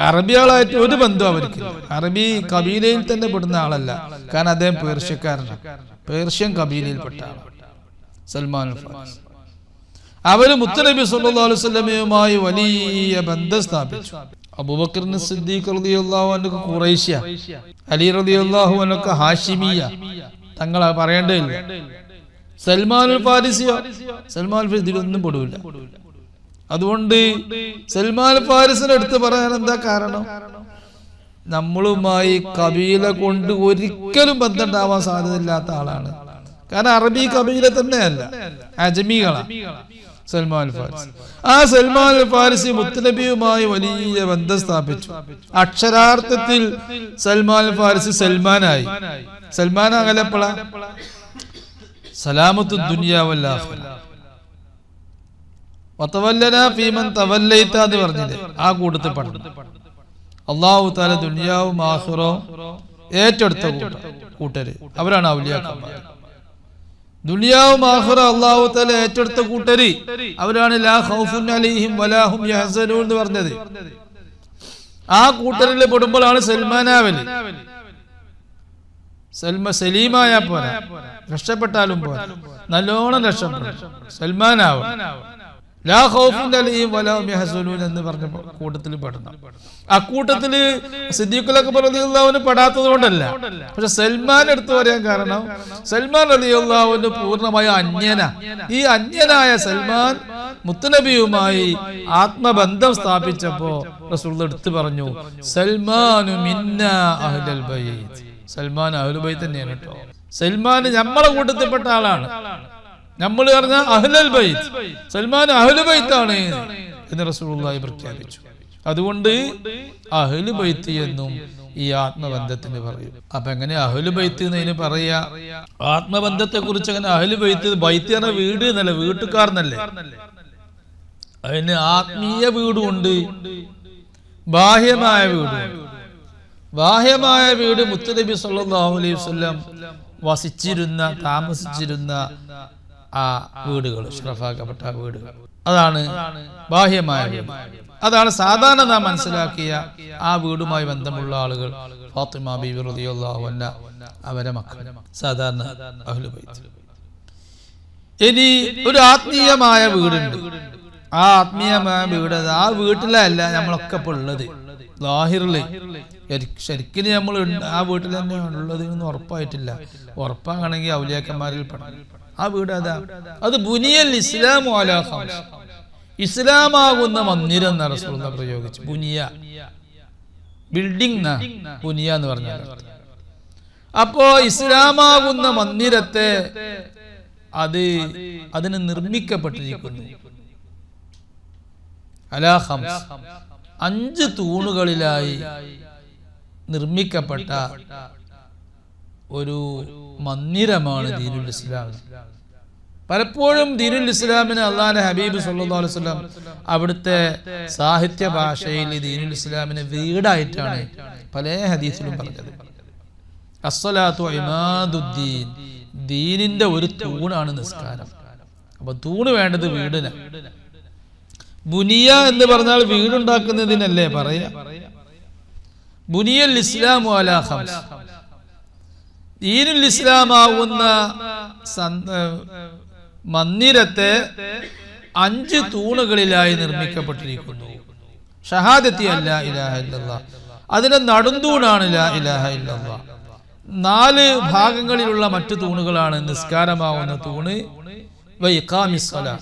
Speaker 1: അറബികളായിട്ട് ഒരു ബന്ധം അവർക്ക്, അറബി കബീലയിൽ തന്നെ പെടുന്ന ആളല്ല. കാരണം അദ്ദേഹം പേർഷ്യക്കാരനാണ്, പേർഷ്യൻ കബീലയിൽപ്പെട്ട ആളാണ് സൽമാനുൽ ഫാരിസി. അവര് മുത്തനബി സല്ലല്ലാഹു അലൈഹി വസല്ലമയുമായി വലിയ ബന്ധം സ്ഥാപിച്ചു. അബൂബക്കർ സിദ്ദീഖ് റളിയല്ലാഹു അൻഹു ഖുറൈശിയ, അലി റളിയല്ലാഹു അൻഹു ഹാഷിമിയ, തങ്ങൾ പറയേണ്ടതില്ല. സൽമാനുൽ ഫാരിസിയോ, സൽമാനുൽ ഫാരിസി ഇതിലൊന്നും പെടില്ല. അതുകൊണ്ട് സൽമാൻ ഫാരിസിനെ എടുത്ത് പറയാൻ എന്താ കാരണം? നമ്മളുമായി കബീല കൊണ്ട് ഒരിക്കലും ബന്ധം ഉണ്ടാവാൻ സാധ്യതയില്ലാത്ത ആളാണ്. കാരണം അറബി കബീല തന്നെയല്ല, അജ്മികളാണ് സൽമാൻ ഫാരിസി. ആ സൽമാൻ ഫാരിസി മുത്തനബിയുമായി വലിയ ബന്ധം സ്ഥാപിച്ചു. അക്ഷരാർത്ഥത്തിൽ സൽമാൻ ഫാരിസി സൽമാനായി. സൽമാൻ അകലപ്പള സലാമത്തു ദുനിയ വൽ ആഖിറ വതവല്ലനാ ഫീമൻ തവല്ലൈത എന്ന് പറഞ്ഞില്ലേ, ആ കൂട്ടത്തിൽ പഠനം. അല്ലാഹു തആല ദുനിയാവും ആഖിറവും ഏറ്റെടുത്ത കൂട്ടര് അവരാണ് ഔലിയാക്കന്മാർ. ദുനിയാവും ആഖിറ അല്ലാഹു തആല ഏറ്റെടുത്ത കൂട്ടര് അവരാണ് ലാ ഖൗഫുൻ അലൈഹിം വലാ ഹും യഹ്സനൂൻ എന്ന് പറഞ്ഞത്. ആ കൂട്ടരിൽ പെടുമ്പോഴാണ് സൽമാനാവൽ. സലീമായ പോരാ, രക്ഷപ്പെട്ടാലും പോരാ, നല്ലോണം രക്ഷപ്പെടും. സൽമാനാവും. ലാ ഖൗഫുൻ അലൈഹിം വലാ ഹും യഹ്സനൂൻ എന്ന് പറഞ്ഞ കൂട്ടത്തിൽ പെടണം. അക്കൂട്ടത്തില് സിദ്ദീഖുൽ അക്ബർ റളിയല്ലാഹു അൻഹു പെടാത്തത് കൊണ്ടല്ല, പക്ഷെ സൽമാൻ എടുത്തു പറയാൻ കാരണം സൽമാൻ റളിയല്ലാഹു അൻഹു പൂർണ്ണമായ അന്യനാ. ഈ അന്യനായ സൽമാൻ മുത്തുനബിയുമായി ആത്മബന്ധം സ്ഥാപിച്ചപ്പോ റസൂൽ എടുത്തു പറഞ്ഞു, സൽമാനു മിന്നാ അഹ്ലുൽ ബൈത്ത്. സൽമാൻ അഹ്ലുൽ ബൈത്ത് തന്നെയാണ് കേട്ടോ. സൽമാൻ നമ്മളെ കൂട്ടത്തിൽപ്പെട്ട ആളാണ്. നമ്മൾ പറഞ്ഞ അഹ്ലുൽ ബൈത്ത്, സൽമാൻ അഹ്ലുൽ ബൈത്താണ് എന്ന് റസൂലുള്ളാഹി പ്രഖ്യാപിച്ചു. അതുകൊണ്ട് അഹ്ലുൽ ബൈത്ത് എന്നും ഈ ആത്മബന്ധത്തിന് പറയും. അപ്പൊ എങ്ങനെ അഹ്ലുൽ ബൈത്ത് എന്നതിന് പറയാ? ആത്മബന്ധത്തെ കുറിച്ച് അങ്ങനെ അഹ്ലുൽ ബൈത്ത്, ബൈത്ത് എന്ന വീട് എന്നല്ല, വീട്ടുകാർന്നല്ലേ. അതിന് ആത്മീയ വീടുണ്ട്, ബാഹ്യമായ വീടുണ്ട്. ബാഹ്യമായ വീട് മുത്തുനബി സല്ലല്ലാഹു അലൈഹി വസല്ലം വസിച്ചിരുന്ന, താമസിച്ചിരുന്ന ആ വീടുകൾ, ശറഫാക്കപ്പെട്ട വീടുകൾ, അതാണ് ബാഹ്യമായ വീട്. അതാണ് സാധാരണ നാം മനസ്സിലാക്കിയ ആ വീടുമായി ബന്ധമുള്ള ആളുകൾ. ഫാത്തിമ ബീവി റളിയല്ലാഹു അൻഹ, അവരെ മക്കൾ, സാധാരണ അഹ്ലുൽ ബൈത്ത്. ഇനി ഒരു ആത്മീയമായ വീടുണ്ട്. ആ ആത്മീയമായ വീട്, ആ വീട്ടിലല്ല നമ്മളൊക്കെ ഇപ്പോൾ ഉള്ളത്. ലാഹിറില് ശരിക്കും നമ്മൾ ആ വീട്ടിൽ തന്നെ ഉള്ളത് എന്ന് ഉറപ്പായിട്ടില്ല. ഉറപ്പാണെങ്കിൽ ഔലിയാക്കന്മാരിൽ പെടണം. ആ വീട് അതാ, അത് ബുനിയൽ ഇസ്ലാമു അലാ ഖംസ്, ഇസ്ലാമാകുന്ന മന്ദിരം എന്ന റസൂലുള്ളാഹി പ്രയോഗിച്ചു. ബുനിയ, ബിൽഡിംഗ്, ബുനിയ എന്ന് പറഞ്ഞാൽ. അപ്പോ ഇസ്ലാമാകുന്ന മന്ദിരത്തെ അതിന് നിർമ്മിക്കപ്പെട്ടിരിക്കുന്നു അലാ ഖംസ്, 5 തൂണുകളിലായി നിർമ്മിക്കപ്പെട്ട ഒരു മന്ദിരമാണ് ദീനുൽ ഇസ്ലാം. പലപ്പോഴും ദീനുൽ ഇസ്ലാമിന് അള്ളാഹുവിന്റെ ഹബീബ് സല്ലല്ലാഹു അലൈഹി വസല്ലം അവിടുത്തെ സാഹിത്യ ഭാഷയിൽ ദീനുൽ ഇസ്ലാമിനെ വീടായിട്ടാണ് പല ഹദീസിലും പറഞ്ഞത്. അസ്സലാത്തു ഇമാദുദ്ദീൻ, ദീനിന്റെ ഒരു തൂണാണ് നിസ്കാരം. അപ്പൊ തൂണ് വേണ്ടത് വീടിന്. ബുനിയ എന്ന് പറഞ്ഞാൽ വീടുണ്ടാക്കുന്നതിനല്ലേ പറയാ. ബുനിയൽ ഇസ്ലാമു അലാ ഖംസ്, ദീനുൽ ഇസ്ലാമാവുന്ന മന്ദിരത്തെ 5 തൂണുകളിലായി നിർമ്മിക്കപ്പെട്ടിരിക്കുന്നു. ഷഹാദത്തി അല്ലാ ഇലാഹ ഇല്ലല്ലാഹ്, അതിന്റെ നടുന്തൂണാണ് ലാ ഇലാഹ ഇല്ലല്ലാഹ്. 4 ഭാഗങ്ങളിലുള്ള മറ്റു തൂണുകളാണ് നിസ്കാരമാവുന്ന തൂണ്, വഇഖാമിസ് സ്വലാ,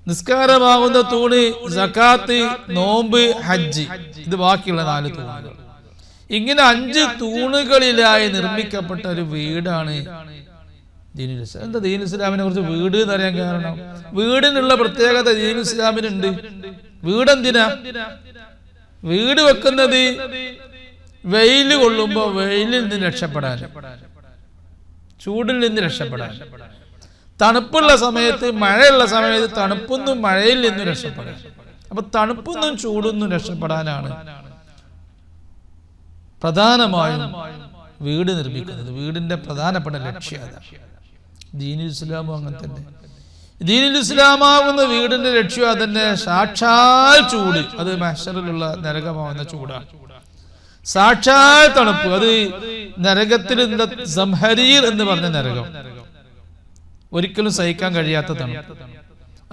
Speaker 1: നിസ്കാരമാവുന്ന തൂണ്, സകാത്ത്, നോമ്പ്, ഹജ്ജ്, ഇത് ബാക്കിയുള്ള 4 തൂണുകൾ. ഇങ്ങനെ 5 തൂണുകളിലായി നിർമ്മിക്കപ്പെട്ട ഒരു വീടാണ് ദീനുൽ ഇസ്ലാം. എന്താ ദീനുൽ ഇസ്ലാമിനെ കുറിച്ച് വീട് എന്ന് അറിയാൻ കാരണം? വീടിനുള്ള പ്രത്യേകത ദീനുൽ ഇസ്ലാമിനുണ്ട്. വീടെന്തിനാ? വീട് വെക്കുന്നത് വെയിൽ കൊള്ളുമ്പോ വെയിലിൽ നിന്ന് രക്ഷപ്പെടാൻ, ചൂടിൽ നിന്ന് രക്ഷപ്പെടാൻ, തണുപ്പുള്ള സമയത്ത്, മഴയുള്ള സമയത്ത് തണുപ്പൊന്നും മഴയിൽ നിന്നും രക്ഷപ്പെടാൻ. അപ്പൊ തണുപ്പൊന്നും ചൂടൊന്നും രക്ഷപ്പെടാനാണ് പ്രധാനമായും വീട് നിർമ്മിക്കുന്നത്. വീടിന്റെ പ്രധാനപ്പെട്ട ലക്ഷ്യം അതാണ്. ദീനുൽ ഇസ്ലാമും അങ്ങനെ തന്നെ. ദീനുൽ ഇസ്ലാമാകുന്ന വീടിന്റെ ലക്ഷ്യം അതന്നെ. സാക്ഷാൽ ചൂട്, അത് മഹ്ശറിലുള്ള നരകമാവുന്ന ചൂടാണ്. സാക്ഷാൽ തണുപ്പ്, അത് നരകത്തിലുള്ള സംഹരീർ എന്ന് പറഞ്ഞ നരകം, ഒരിക്കലും സഹിക്കാൻ കഴിയാത്ത തണുപ്പ്.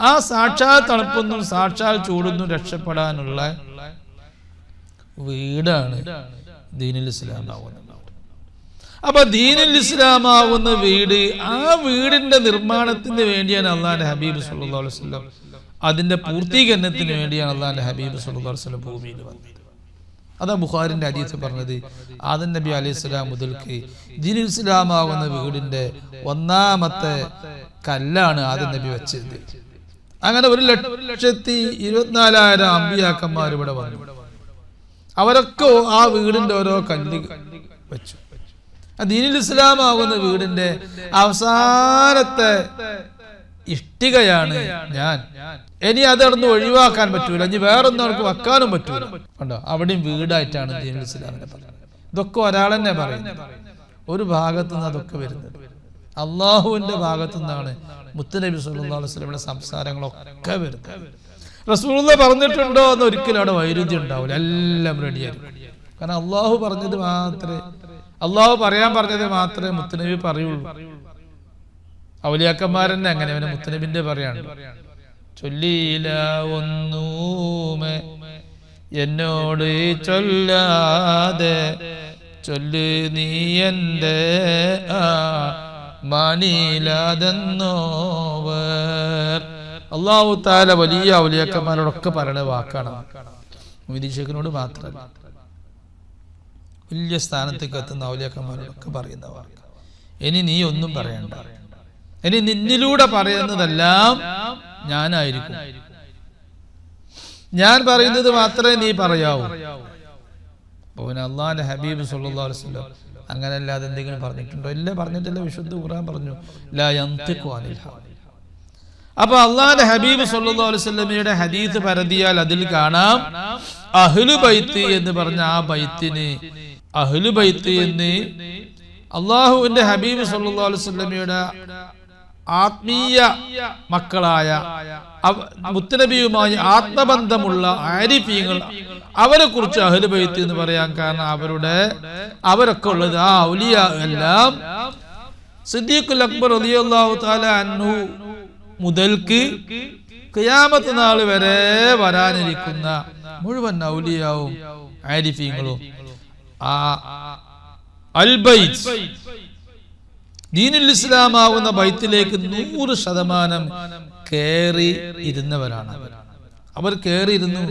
Speaker 1: ആ സാക്ഷാൽ തണുപ്പൊന്നും സാക്ഷാൽ ചൂടൊന്നും രക്ഷപ്പെടാനുള്ള വീടാണ് ദീനുൽ ഇസ്ലാമാവുന്നത്. അപ്പൊ ദീനുൽ ഇസ്ലാമാവുന്ന വീട്, ആ വീടിന്റെ നിർമ്മാണത്തിന് വേണ്ടിയാണ് അള്ളാഹുവിന്റെ ഹബീബ് സല്ലല്ലാഹു അലൈഹി വസല്ലം, അതിന്റെ പൂർത്തീകരണത്തിന് വേണ്ടിയാണ് അള്ളാഹുവിന്റെ ഹബീബ് സല്ലല്ലാഹു അലൈഹി വസല്ലം ഭൂമിയിൽ വന്നത്. അതാ ബുഖാരിന്റെ ഹദീസ് പറഞ്ഞത്, ആദം നബി അലൈഹിസ്സലാം മുതൽക്ക് ദീനുൽ ഇസ്ലാമാവുന്ന വീടിന്റെ 1ാമത്തെ കല്ലാണ് ആദം നബി വെച്ചത്. അങ്ങനെ 1,24,000 അമ്പിയാക്കന്മാർ ഇവിടെ വന്നു. അവരൊക്കെ ആ വീടിന്റെ ഓരോ കല്ല് വെച്ചു. ദീനുൽ ഇസ്ലാമാകുന്ന വീടിന്റെ അവസാനത്തെ ഇഷ്ടികയാണ് ഞാൻ. ഇനി അതവിടുന്ന് ഒഴിവാക്കാൻ പറ്റൂല, ഇനി വേറൊന്നും അവർക്ക് വെക്കാനും പറ്റൂല. കണ്ടോ, അവിടെയും വീടായിട്ടാണ് ദീനുൽ ഇസ്ലാമിനെ പറയുന്നത്. ഇതൊക്കെ ഒരാൾ തന്നെ പറയുന്നത്, ഒരു ഭാഗത്തു നിന്ന് അതൊക്കെ വരുന്നത്. അള്ളാഹുവിന്റെ ഭാഗത്തു നിന്നാണ് മുത്തുനബി സല്ലല്ലാഹു അലൈഹി വസല്ലമയുടെ സംസാരങ്ങളൊക്കെ വരുന്നത്. റസൂലുള്ളാഹി പറഞ്ഞിട്ടുണ്ടോ എന്ന് ഒരിക്കലും അവിടെ വൈരുദ്ധ്യം ഉണ്ടാവില്ല, എല്ലാം റെഡിയായിരിക്കും. കാരണം അള്ളാഹു പറഞ്ഞത് മാത്രമേ, അള്ളാഹു പറയാൻ പറഞ്ഞത് മാത്രമേ മുത്തുനബി പറയുള്ളൂ. ഔലിയാക്കന്മാരെന്നെ അങ്ങനെ അവനെ മുത്തുനബിന്റെ പറയാണ്, ചൊല്ലിയില്ല ഒന്നൂമേ എന്നോട് ചൊല്ലാതെ ചൊല്ല് നീ എൻ്റെ മാനിലാതെന്നോവർ. അല്ലാഹു തആല വലിയ ഔലിയാക്കന്മാരോടൊക്കെ പറയുന്ന വാക്കാണ്. മൊയ്‌ദീൻ ശൈഖിനോട് മാത്രമല്ല, വലിയ സ്ഥാനത്തേക്ക് എത്തുന്ന ഔലിയാക്കന്മാരോടൊക്കെ പറയുന്ന വാക്ക്. ഇനി നീ ഒന്നും പറയണ്ട, ഇനി നിന്നിലൂടെ പറയുന്നതെല്ലാം ഞാനായിരിക്കും, ഞാൻ പറയുന്നത് മാത്രമേ നീ പറയാവൂ. പിന്നെ അള്ളാഹുവിന്റെ ഹബീബ് സല്ലല്ലാഹു അലൈഹി വസല്ലം അങ്ങനെയല്ലാതെ എന്തെങ്കിലും പറഞ്ഞിട്ടുണ്ടോ? ഇല്ല, പറഞ്ഞിട്ടില്ല. വിശുദ്ധ ഖുർആൻ പറഞ്ഞു, ലാ യൻതിഖു അനിൽ ഹവ. അപ്പൊ അള്ളാഹുവിന്റെ ഹബീബ് സല്ലല്ലാഹു അലൈഹി വസല്ലമയുടെ ഹദീസ് പരതിയാൽ അതിൽ കാണാം, അഹ്ലു ബൈത്ത് എന്ന് പറഞ്ഞ ആ ബൈത്തിന്, അഹ്ലു ബൈത്ത് എന്ന് അള്ളാഹുവിന്റെ ഹബീബ് സല്ലല്ലാഹു അലൈഹി വസല്ലമയുടെ ആത്മീയ മക്കളായ മുത്തുനബിയുമായി ആത്മബന്ധമുള്ള ആരിഫീങ്ങൾ, അവരെ കുറിച്ച് അഹ്ലു ബൈത്ത് എന്ന് പറയാൻ കാരണം അവരൊക്കെ ഉള്ളത് ആ ഔലിയ എല്ലാം സിദ്ദീഖുൽ അക്ബർ റളിയല്ലാഹു തആല അൻഹു മുതൽക്ക് ഖിയാമത്ത് നാൾ വരെ വരാനിരിക്കുന്ന മുഴുവൻ ഔലിയാവും ആരിഫീങ്ങളും ആ അൽ ബൈത്ത് ദീനുൽ ഇസ്ലാമാവുന്ന ബൈത്തിലേക്ക് 100% കയറി ഇരുന്നവരാണ്. അവർ കയറി ഇരുന്നു.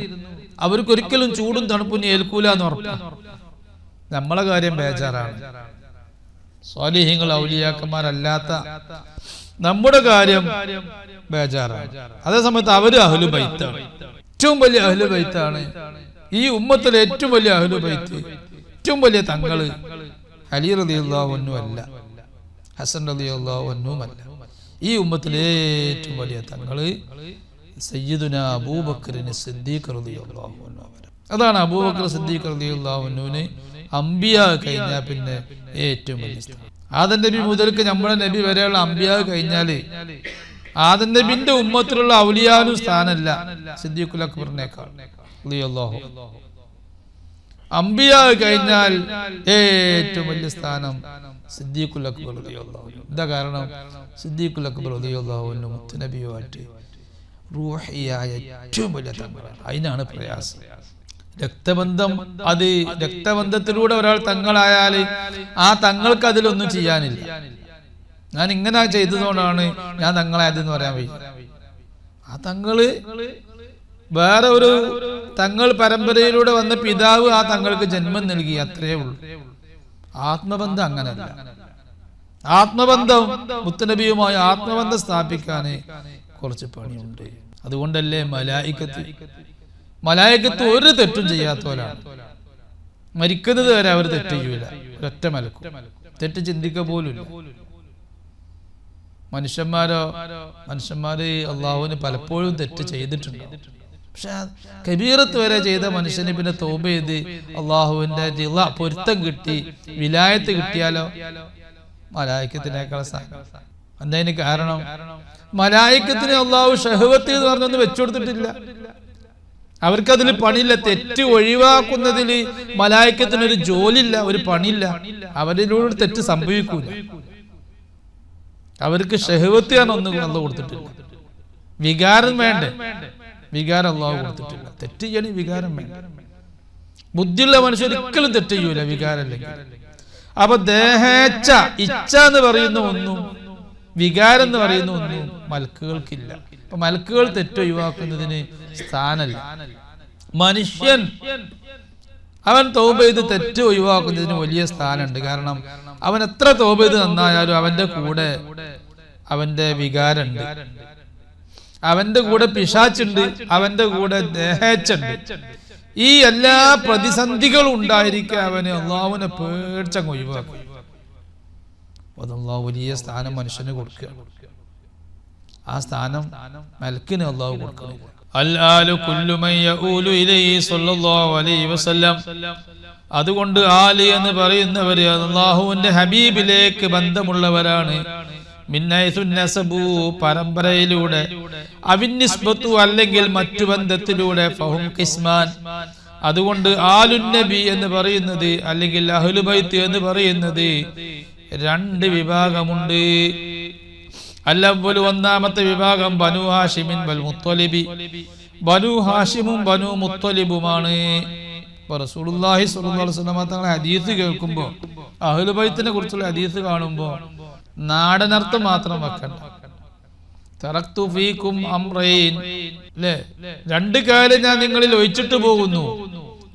Speaker 1: അവർക്കൊരിക്കലും ചൂടും തണുപ്പും ഏൽക്കൂല എന്ന് ഉറപ്പാണ്. നമ്മളെ കാര്യം ബേജാറാണ്. സ്വാലിഹീങ്ങൾ ഔലിയാക്കന്മാരല്ലാത്ത നമ്മുടെ കാര്യം ബേജാറാണ്. അതേസമയത്ത് അവര് അഹ്ലു ബൈത്താണ്, ഏറ്റവും വലിയ അഹ്ലു ബൈത്താണ്. ഈ ഉമ്മത്തിലെ ഏറ്റവും വലിയ അഹ്ലു ബൈത്ത്, ഏറ്റവും വലിയ തങ്ങള് അലി റളിയല്ലാഹു അൻഹു അല്ല, ഹസൻ റളിയല്ലാഹു അൻഹും അല്ല. ഈ ഉമ്മത്തിലെ ഏറ്റവും വലിയ തങ്ങള് സയ്യിദുനാ അബൂബക്കർ സിദ്ദീഖ് റളിയല്ലാഹു അൻഹു. അതാണ് അബൂബക്കർ സിദ്ദീഖ് റളിയല്ലാഹു അൻഹുവിന് അംബിയ കഴിഞ്ഞാൽ പിന്നെ ഏറ്റവും വലിയ സ്ഥാനം. ആദം നബി മുതൽക്ക് നമ്മുടെ നബി വരെയുള്ള അംബിയ കഴിഞ്ഞാല് ആദം നബിന്റെ ഉമ്മത്തിലുള്ള ഔലിയാനും സ്ഥാനമല്ല സിദ്ദീഖുൽ അക്ബറിനേക്കാൾ റളിയല്ലാഹു. അംബിയ കഴിഞ്ഞാൽ ഏറ്റവും വലിയ സ്ഥാനം സിദ്ദീഖുൽ അക്ബർ റളിയല്ലാഹു. എന്താ കാരണം? സിദ്ദീഖുൽ അക്ബർ റളിയല്ലാഹു അൻഹു മുത്തുനബിയുമായിട്ട് റൂഹിയായ ഏറ്റവും വലിയ തങ്ങളാണ്. അതിനാണ് പ്രയാസം. രക്തബന്ധം, അത് രക്തബന്ധത്തിലൂടെ ഒരാൾ തങ്ങളായാൽ ആ തങ്ങൾക്ക് അതിലൊന്നും ചെയ്യാനില്ല. ഞാൻ ഇങ്ങനെ ചെയ്തതുകൊണ്ടാണ് ഞാൻ തങ്ങളായതെന്ന് പറയാൻ വയ്യ. ആ തങ്ങള് വേറെ ഒരു തങ്ങൾ പരമ്പരയിലൂടെ വന്ന പിതാവ് ആ തങ്ങൾക്ക് ജന്മം നൽകി, അത്രയേ ഉള്ളൂ. ആത്മബന്ധം അങ്ങനല്ല. ആത്മബന്ധം മുത്തുനബിയുമായി ആത്മബന്ധം സ്ഥാപിക്കാൻ കുറച്ച് പണിയുണ്ട്. അതുകൊണ്ടല്ലേ മലായികത്ത് ഒരു തെറ്റും ചെയ്യാത്തവരാണ്. മരിക്കുന്നത് വരെ അവർ തെറ്റ് ചെയ്യൂല, ഒരൊറ്റ മലക്കും തെറ്റ് ചിന്തിക്ക പോലുമില്ല. മനുഷ്യന്മാര് അള്ളാഹുവിന് പലപ്പോഴും തെറ്റ് ചെയ്തിട്ടുണ്ട്. പക്ഷെ കബീറത്ത് വരെ ചെയ്ത മനുഷ്യന് പിന്നെ തൗബ ചെയ്ത് അള്ളാഹുവിന്റെ റിള, പൊരുത്തം കിട്ടി, വിലായത്ത് കിട്ടിയാലോ മലായികത്തിനേക്കാൾ സ്ഥാനം. എന്താ കാരണം? മലായികത്തിന് അള്ളാഹു ഷഹവത്ത് എന്ന് പറഞ്ഞൊന്നും വെച്ചുകൊടുത്തിട്ടില്ല. അവർക്കതിൽ പണിയില്ല. തെറ്റ് ഒഴിവാക്കുന്നതിൽ മലായികത്തിനൊരു ജോലിയില്ല, ഒരു പണിയില്ല. അവരിലൂടെ തെറ്റ് സംഭവിക്കൂല. അവർക്ക് ഷഹവത്ത് ഒന്നും അള്ളാഹു കൊടുത്തിട്ടില്ല. വികാരം വേണ്ടേ? വികാരം അള്ളാഹു കൊടുത്തിട്ടില്ല. തെറ്റ് ചെയ്യണി വികാരം വേണ്ട. ബുദ്ധിയുള്ള മനുഷ്യർ ഒരിക്കലും തെറ്റ് ചെയ്യൂല വികാരമില്ലെങ്കിൽ. അപ്പൊ ദേഹേച്ഛ, ഇച്ഛ എന്ന് പറയുന്ന ഒന്നും വികാരം എന്ന് പറയുന്ന ഒന്നും മലക്കുകൾക്കില്ല. അപ്പൊ മലക്കുകൾ തെറ്റ് ഒഴിവാക്കുന്നതിന് സ്ഥാനല്ല. മനുഷ്യൻ അവൻ തൗബ ചെയ്ത് തെറ്റ് ഒഴിവാക്കുന്നതിന് വലിയ സ്ഥാനമുണ്ട്. കാരണം അവൻ എത്ര തൗബ ചെയ്ത് നന്നായാലും അവന്റെ കൂടെ അവന്റെ വികാരമുണ്ട്, അവന്റെ കൂടെ പിശാച്ചുണ്ട്, അവന്റെ കൂടെ ദേഹേച്ഛുണ്ട്. ഈ എല്ലാ പ്രതിസന്ധികളും ഉണ്ടായിരിക്കെ അവന് അള്ളാഹുവിനെ പേടിച്ചങ്ങ് ഒഴിവാക്കും. അള്ളാഹു വലിയ സ്ഥാനം മനുഷ്യന് കൊടുക്കുക. ആ സ്ഥാനം മലക്കിന് അള്ളാഹു കൊടുക്കണം. അതുകൊണ്ട് ആല് എന്ന് പറയുന്നവര് അള്ളാഹുവിന്റെ ഹബീബിലേക്ക് ബന്ധമുള്ളവരാണ്. മിന്നൈസു നസബു പരമ്പരയിലൂടെ, അവിന്നിസ്ബത്തു അല്ലെങ്കിൽ മറ്റു ബന്ധത്തിലൂടെ, ഫഹും ഖിസ്മാൻ. അതുകൊണ്ട് ആലുൻ നബി എന്ന് പറയുന്നത് അല്ലെങ്കിൽ അഹ്ലു ബൈത്ത് എന്ന് പറയുന്നത് രണ്ട് വിഭാഗമുണ്ട്. അല്ലവ്വലു ഒന്നാമത്തെ വിഭാഗം ബനു ഹാഷിമിൻ വൽ മുത്തലിബി, ബനു ഹാഷിമും ബനു മുത്തലിബുമാണ്. റസൂലുള്ളാഹി സ്വല്ലല്ലാഹു അലൈഹി വസല്ലം തങ്ങളുടെ ഹദീസ് കേൾക്കുമ്പോൾ, അഹ്ലു ബൈത്തിനെ കുറിച്ചുള്ള ഹദീസ് കാണുമ്പോൾ നാടനർത്ഥം മാത്രം വെക്കണ്ട. തറക്തു ഫീകും അംറൈൻ, അല്ലേ, രണ്ട് കാര്യം ഞാൻ നിങ്ങളിൽ ഒഴിച്ചിട്ട് പോകുന്നു,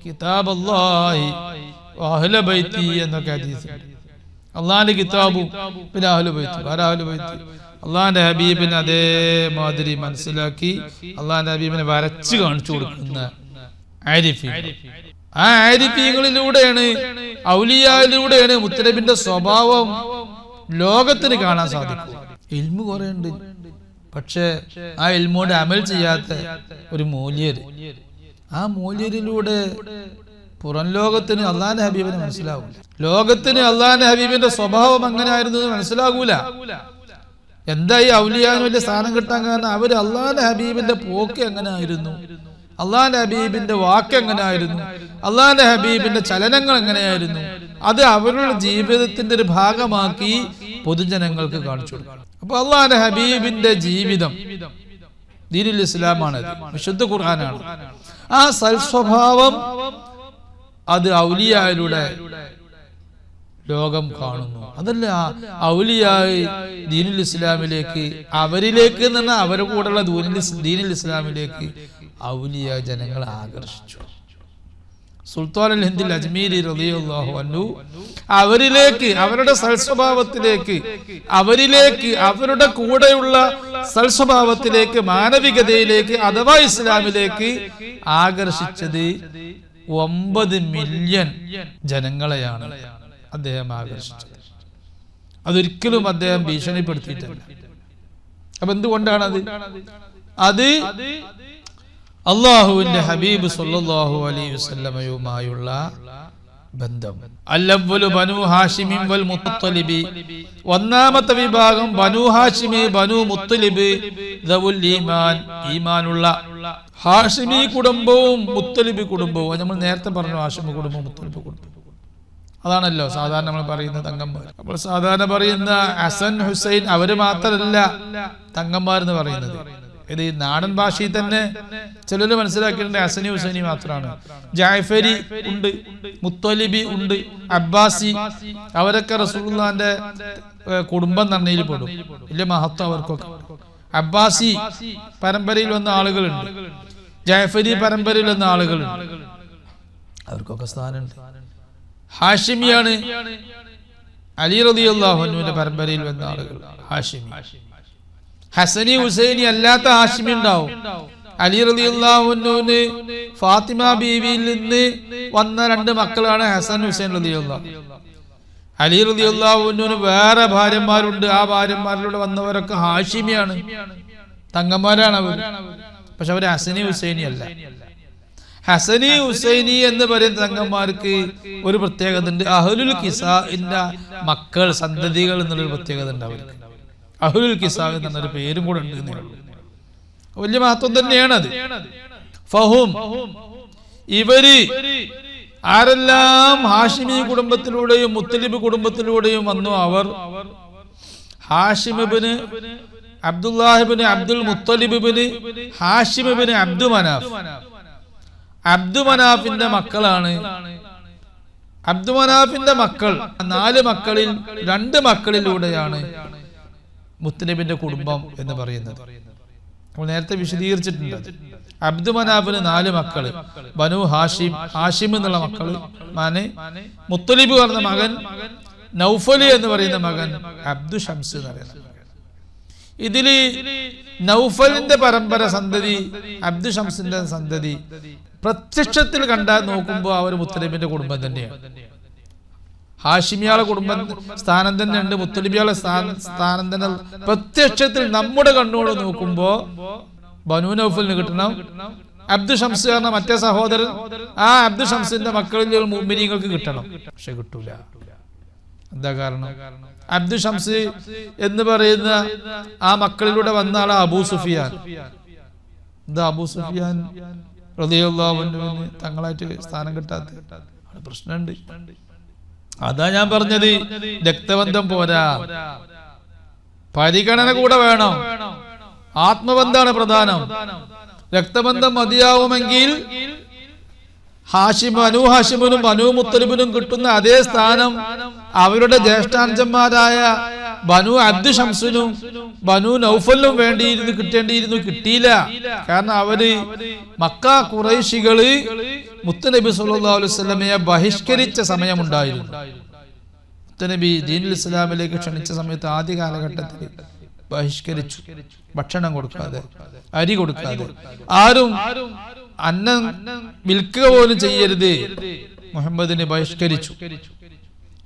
Speaker 1: കിതാബല്ലാഹി അഹ്ലു ബൈത്തി എന്നൊക്കെ ഹദീസ്. അള്ളാഹിന്റെ കിതാബും പിന്നെ അഹ്ലു ബൈത്തും. അഹ്ലു ബൈത്ത് അള്ളാഹിന്റെ ഹബീബിനെ അതേമാതിരി മനസ്സിലാക്കി അള്ളാഹിന്റെ ഹബീബിനെ വരച്ച് കാണിച്ചു കൊടുക്കുന്ന ആരിഫീൻ. ആ ആരിഫീങ്ങളിലൂടെയാണ്, ഔലിയായിലൂടെയാണ് മുത്തനബിന്റെ സ്വഭാവം ലോകത്തിന് കാണാൻ സാധിക്കും. ഇൽമു കുറെ ഉണ്ട്, പക്ഷെ ആ ഇൽമോട് അമൽ ചെയ്യാത്ത ഒരു മൂല്യര്, ആ മൂല്യരിലൂടെ പുറം ലോകത്തിന് അള്ളാഹിന്റെ ഹബീബിനെ മനസ്സിലാവൂല. ലോകത്തിന് അള്ളാഹിന്റെ ഹബീബിന്റെ സ്വഭാവം അങ്ങനെ ആയിരുന്നു മനസ്സിലാകൂല. എന്താ ഈ ഔലിയാന് വലിയ സ്ഥാനം കിട്ടാൻ കാരണം? അവര് അള്ളാഹിന്റെ ഹബീബിന്റെ പോക്ക് എങ്ങനെ ആയിരുന്നു, അള്ളാഹിന്റെ ഹബീബിന്റെ വാക്ക് എങ്ങനെ ആയിരുന്നു, അള്ളാഹിന്റെ ഹബീബിന്റെ ചലനങ്ങൾ എങ്ങനെയായിരുന്നു, അത് അവരുടെ ജീവിതത്തിന്റെ ഒരു ഭാഗമാക്കി പൊതുജനങ്ങൾക്ക് കാണിച്ചു കൊടുക്കണം. അപ്പൊ അള്ളാഹിന്റെ ഹബീബിന്റെ ജീവിതം ദീനുൽ ഇസ്ലാമാണ്, വിശുദ്ധ ഖുർആനാണ്. ആ സൽസ്വഭാവം അത് ഔലിയായിലൂടെ ലോകം കാണുന്നു. അതല്ല ഔലിയായി ദീനുൽ ഇസ്ലാമിലേക്ക്, അവരിലേക്ക് എന്ന് പറഞ്ഞാൽ അവരുടെ കൂടെയുള്ള ദീനുൽ ഇസ്ലാമിലേക്ക് ഔലിയ ജനങ്ങളെ ആകർഷിച്ചു. സുൽത്താൻ അൽ ഹിന്ദ് അജ്മീരി റളിയല്ലാഹു അൻഹു അവരിലേക്ക്, അവരുടെ സൽസ്വഭാവത്തിലേക്ക്, അവരിലേക്ക്, അവരുടെ കൂടെയുള്ള സൽസ്വഭാവത്തിലേക്ക്, മാനവികതയിലേക്ക് അഥവാ ഇസ്ലാമിലേക്ക് ആകർഷിച്ചത് 9 മില്യൺ ജനങ്ങളെയാണ് അദ്ദേഹം ആകർഷിച്ചത്. അതൊരിക്കലും അദ്ദേഹം ഭീഷണിപ്പെടുത്തിയിട്ടില്ല. അപ്പൊ എന്തുകൊണ്ടാണത്? അത് അള്ളാഹുവിന്റെ ഹബീബ് സല്ലല്ലാഹു അലൈഹി വസല്ലമയുമായുള്ള ബന്ധം. അല്ലവ്വലു ബനു ഹാഷിമിൻ വൽ മുത്തലിബി, ഒന്നാമത്തെ വിഭാഗം ബനു ഹാഷിമി ബനു മുത്തലിബ്, ദവുൽ ഈമാൻ, ഈമാനുള്ള ഹാഷിമി കുടുംബവും മുത്തലിബ് കുടുംബവും. നമ്മൾ നേരത്തെ പറഞ്ഞു ഹാഷിമി കുടുംബം മുത്തലിബ് കുടുംബം, അതാണല്ലോ സാധാരണ നമ്മൾ പറയുന്ന തങ്ങന്മാർ. അപ്പോൾ സാധാരണ പറയുന്ന ഹസൻ ഹുസൈൻ അവര് മാത്രമല്ല തങ്ങന്മാരെന്ന് പറയുന്നത്. ഇത് ഈ നാടൻ ഭാഷയിൽ തന്നെ ചിലര് മനസ്സിലാക്കിയിട്ടുണ്ട് ഹസനി ഹുസൈനി മാത്രമാണ്. ജാഫരി ഉണ്ട്, മുത്തലിബി ഉണ്ട്, അബ്ബാസി, അവരൊക്കെ റസൂലുള്ളാഹിന്റെ കുടുംബം തന്നയിൽ പെടും. വലിയ മഹത്വം അവർക്കൊക്കെ. അബ്ബാസി പരമ്പരയിൽ വന്ന ആളുകളുണ്ട്, ജാഫരി പരമ്പരയിൽ വന്ന ആളുകളുണ്ട്, അവർക്കൊക്കെ സ്ഥാനമുണ്ട്. ഹാഷിമിയാണ് അലി റളിയല്ലാഹു അൻഹുവിന്റെ പരമ്പരയിൽ വന്ന ആളുകൾ ഹാഷിമി. ഹസനി ഹുസൈനി അല്ലാത്ത ഹാഷിമി ഉണ്ടാവും. അലി റളിയല്ലാഹു അൻഹുവിന് ഫാത്തിമ ബീവിയിൽ നിന്ന് വന്ന 2 മക്കളാണ് ഹസൻ ഹുസൈൻ റളിയല്ലാഹു. അലി റളിയല്ലാഹു അൻഹുവിന് വേറെ ഭാര്യമാരുണ്ട്. ആ ഭാര്യമാരിലൂടെ വന്നവരൊക്കെ ഹാഷിമിയാണ്, തങ്ങന്മാരാണ് അവർ. പക്ഷെ അവർ ഹസനി ഹുസൈനി അല്ല. ഹസനി ഹുസൈനി എന്ന് പറയുന്ന തങ്ങന്മാർക്ക് ഒരു പ്രത്യേകത ഉണ്ട്. അഹ്ലുൽ കിസാഇന്റെ മക്കൾ, സന്തതികൾ എന്നുള്ളൊരു പ്രത്യേകത ഉണ്ട് അവർക്ക്. അഹ്ലുൽ കിസാ എന്നൊരു പേരും കൂടെ ഉണ്ട്. വലിയ മഹത്വം തന്നെയാണത്. ഫഹും, ഇവര് ആരെല്ലാം ഹാഷിമി കുടുംബത്തിലൂടെയും മുത്തലിബ് കുടുംബത്തിലൂടെയും വന്നു, അവർ ഹാഷിം ഇബ്നു അബ്ദുല്ലാഹ് ഇബ്നു അബ്ദുൽ മുത്തലിബ് ഇബ്നു ഹാഷിം ഇബ്നു അബ്ദു മനാഫ്, അബ്ദു മനാഫിന്റെ മക്കളാണ്. അബ്ദു മനാഫിന്റെ മക്കൾ 4 മക്കളിൽ 2 മക്കളിലൂടെയാണ് മുത്തലിബിന്റെ കുടുംബം എന്ന് പറയുന്നത്. നമ്മൾ നേരത്തെ വിശദീകരിച്ചിട്ടുണ്ട്. അബ്ദു മനാഫിന് 4 മക്കള്, ബനു ഹാഷിം, ഹാഷിം എന്നുള്ള മക്കള്, മുത്തലിബ് പറഞ്ഞ മകൻ, നൗഫലി എന്ന് പറയുന്ന മകൻ, അബ്ദു ഷംസ് എന്ന് പറയുന്ന മകൻ. ഇതില് നൗഫലിന്റെ പരമ്പര സന്തതി, അബ്ദു ഷംസിന്റെ സന്തതി പ്രത്യക്ഷത്തിൽ കണ്ടാൽ നോക്കുമ്പോൾ അവർ മുത്തലിബിന്റെ കുടുംബം തന്നെയാണ്. ഹാഷിമിയാളെ കുടുംബം സ്ഥാനം തന്നെ ഉണ്ട്, മുത്തലിബിയാളെ സ്ഥാനം തന്നെ. പ്രത്യക്ഷത്തിൽ നമ്മുടെ കണ്ണോട് നോക്കുമ്പോ ബനു നൗഫലിന് കിട്ടണം. അബ്ദു ഷംസ് പറഞ്ഞ മറ്റേ സഹോദരൻ, ആ അബ്ദു ഷംസിന്റെ മക്കളിൽ മുഅ്മിനീങ്ങൾക്ക് കിട്ടണം. പക്ഷെ കിട്ടൂല. എന്താ കാരണം? അബ്ദു ഷംസ് എന്ന് പറയുന്ന ആ മക്കളിലൂടെ വന്ന ആളാ അബൂ സുഫിയാൻ. എന്താ അബൂ സുഫിയാൻ റളിയല്ലാഹു അൻഹുവിന് തങ്ങളായിട്ട് സ്ഥാനം കിട്ടാത്ത പ്രശ്നമുണ്ട്. അതാ ഞാൻ പറഞ്ഞത്, രക്തബന്ധം പോരാ, പരിഗണന കൂടെ വേണം. ആത്മബന്ധാണ് പ്രധാനം. രക്തബന്ധം മതിയാവുമെങ്കിൽ ബനൂ ഹാഷിമിനും ബനൂ മുത്തലിബിനും കിട്ടുന്ന അതേ സ്ഥാനം അവരുടെ ജ്യേഷ്ഠാഞ്ചന്മാരായ ബനൂ അബ്ദു ഷംസിനും ബനൂ നൗഫലിനും കിട്ടേണ്ടിയിരുന്നു, കിട്ടിയില്ല. കാരണം അവര് മക്ക ഖുറൈശികള് മുത്തുനബി സല്ലല്ലാഹു അലൈഹി വസല്ലമയെ ബഹിഷ്കരിച്ച സമയമുണ്ടായിരുന്നു. മുത്തുനബി ദീനുൽ ഇസ്ലാമിലേക്ക് ക്ഷണിച്ച സമയത്ത് ആദ്യ കാലഘട്ടത്തിൽ ബഹിഷ്കരിച്ചു. ഭക്ഷണം കൊടുക്കാതെ, അരി കൊടുക്കാതെ, ആരും അന്നം വിൽക്കുക പോലും ചെയ്യരുത്, മുഹമ്മദിനെ ബഹിഷ്കരിച്ചു.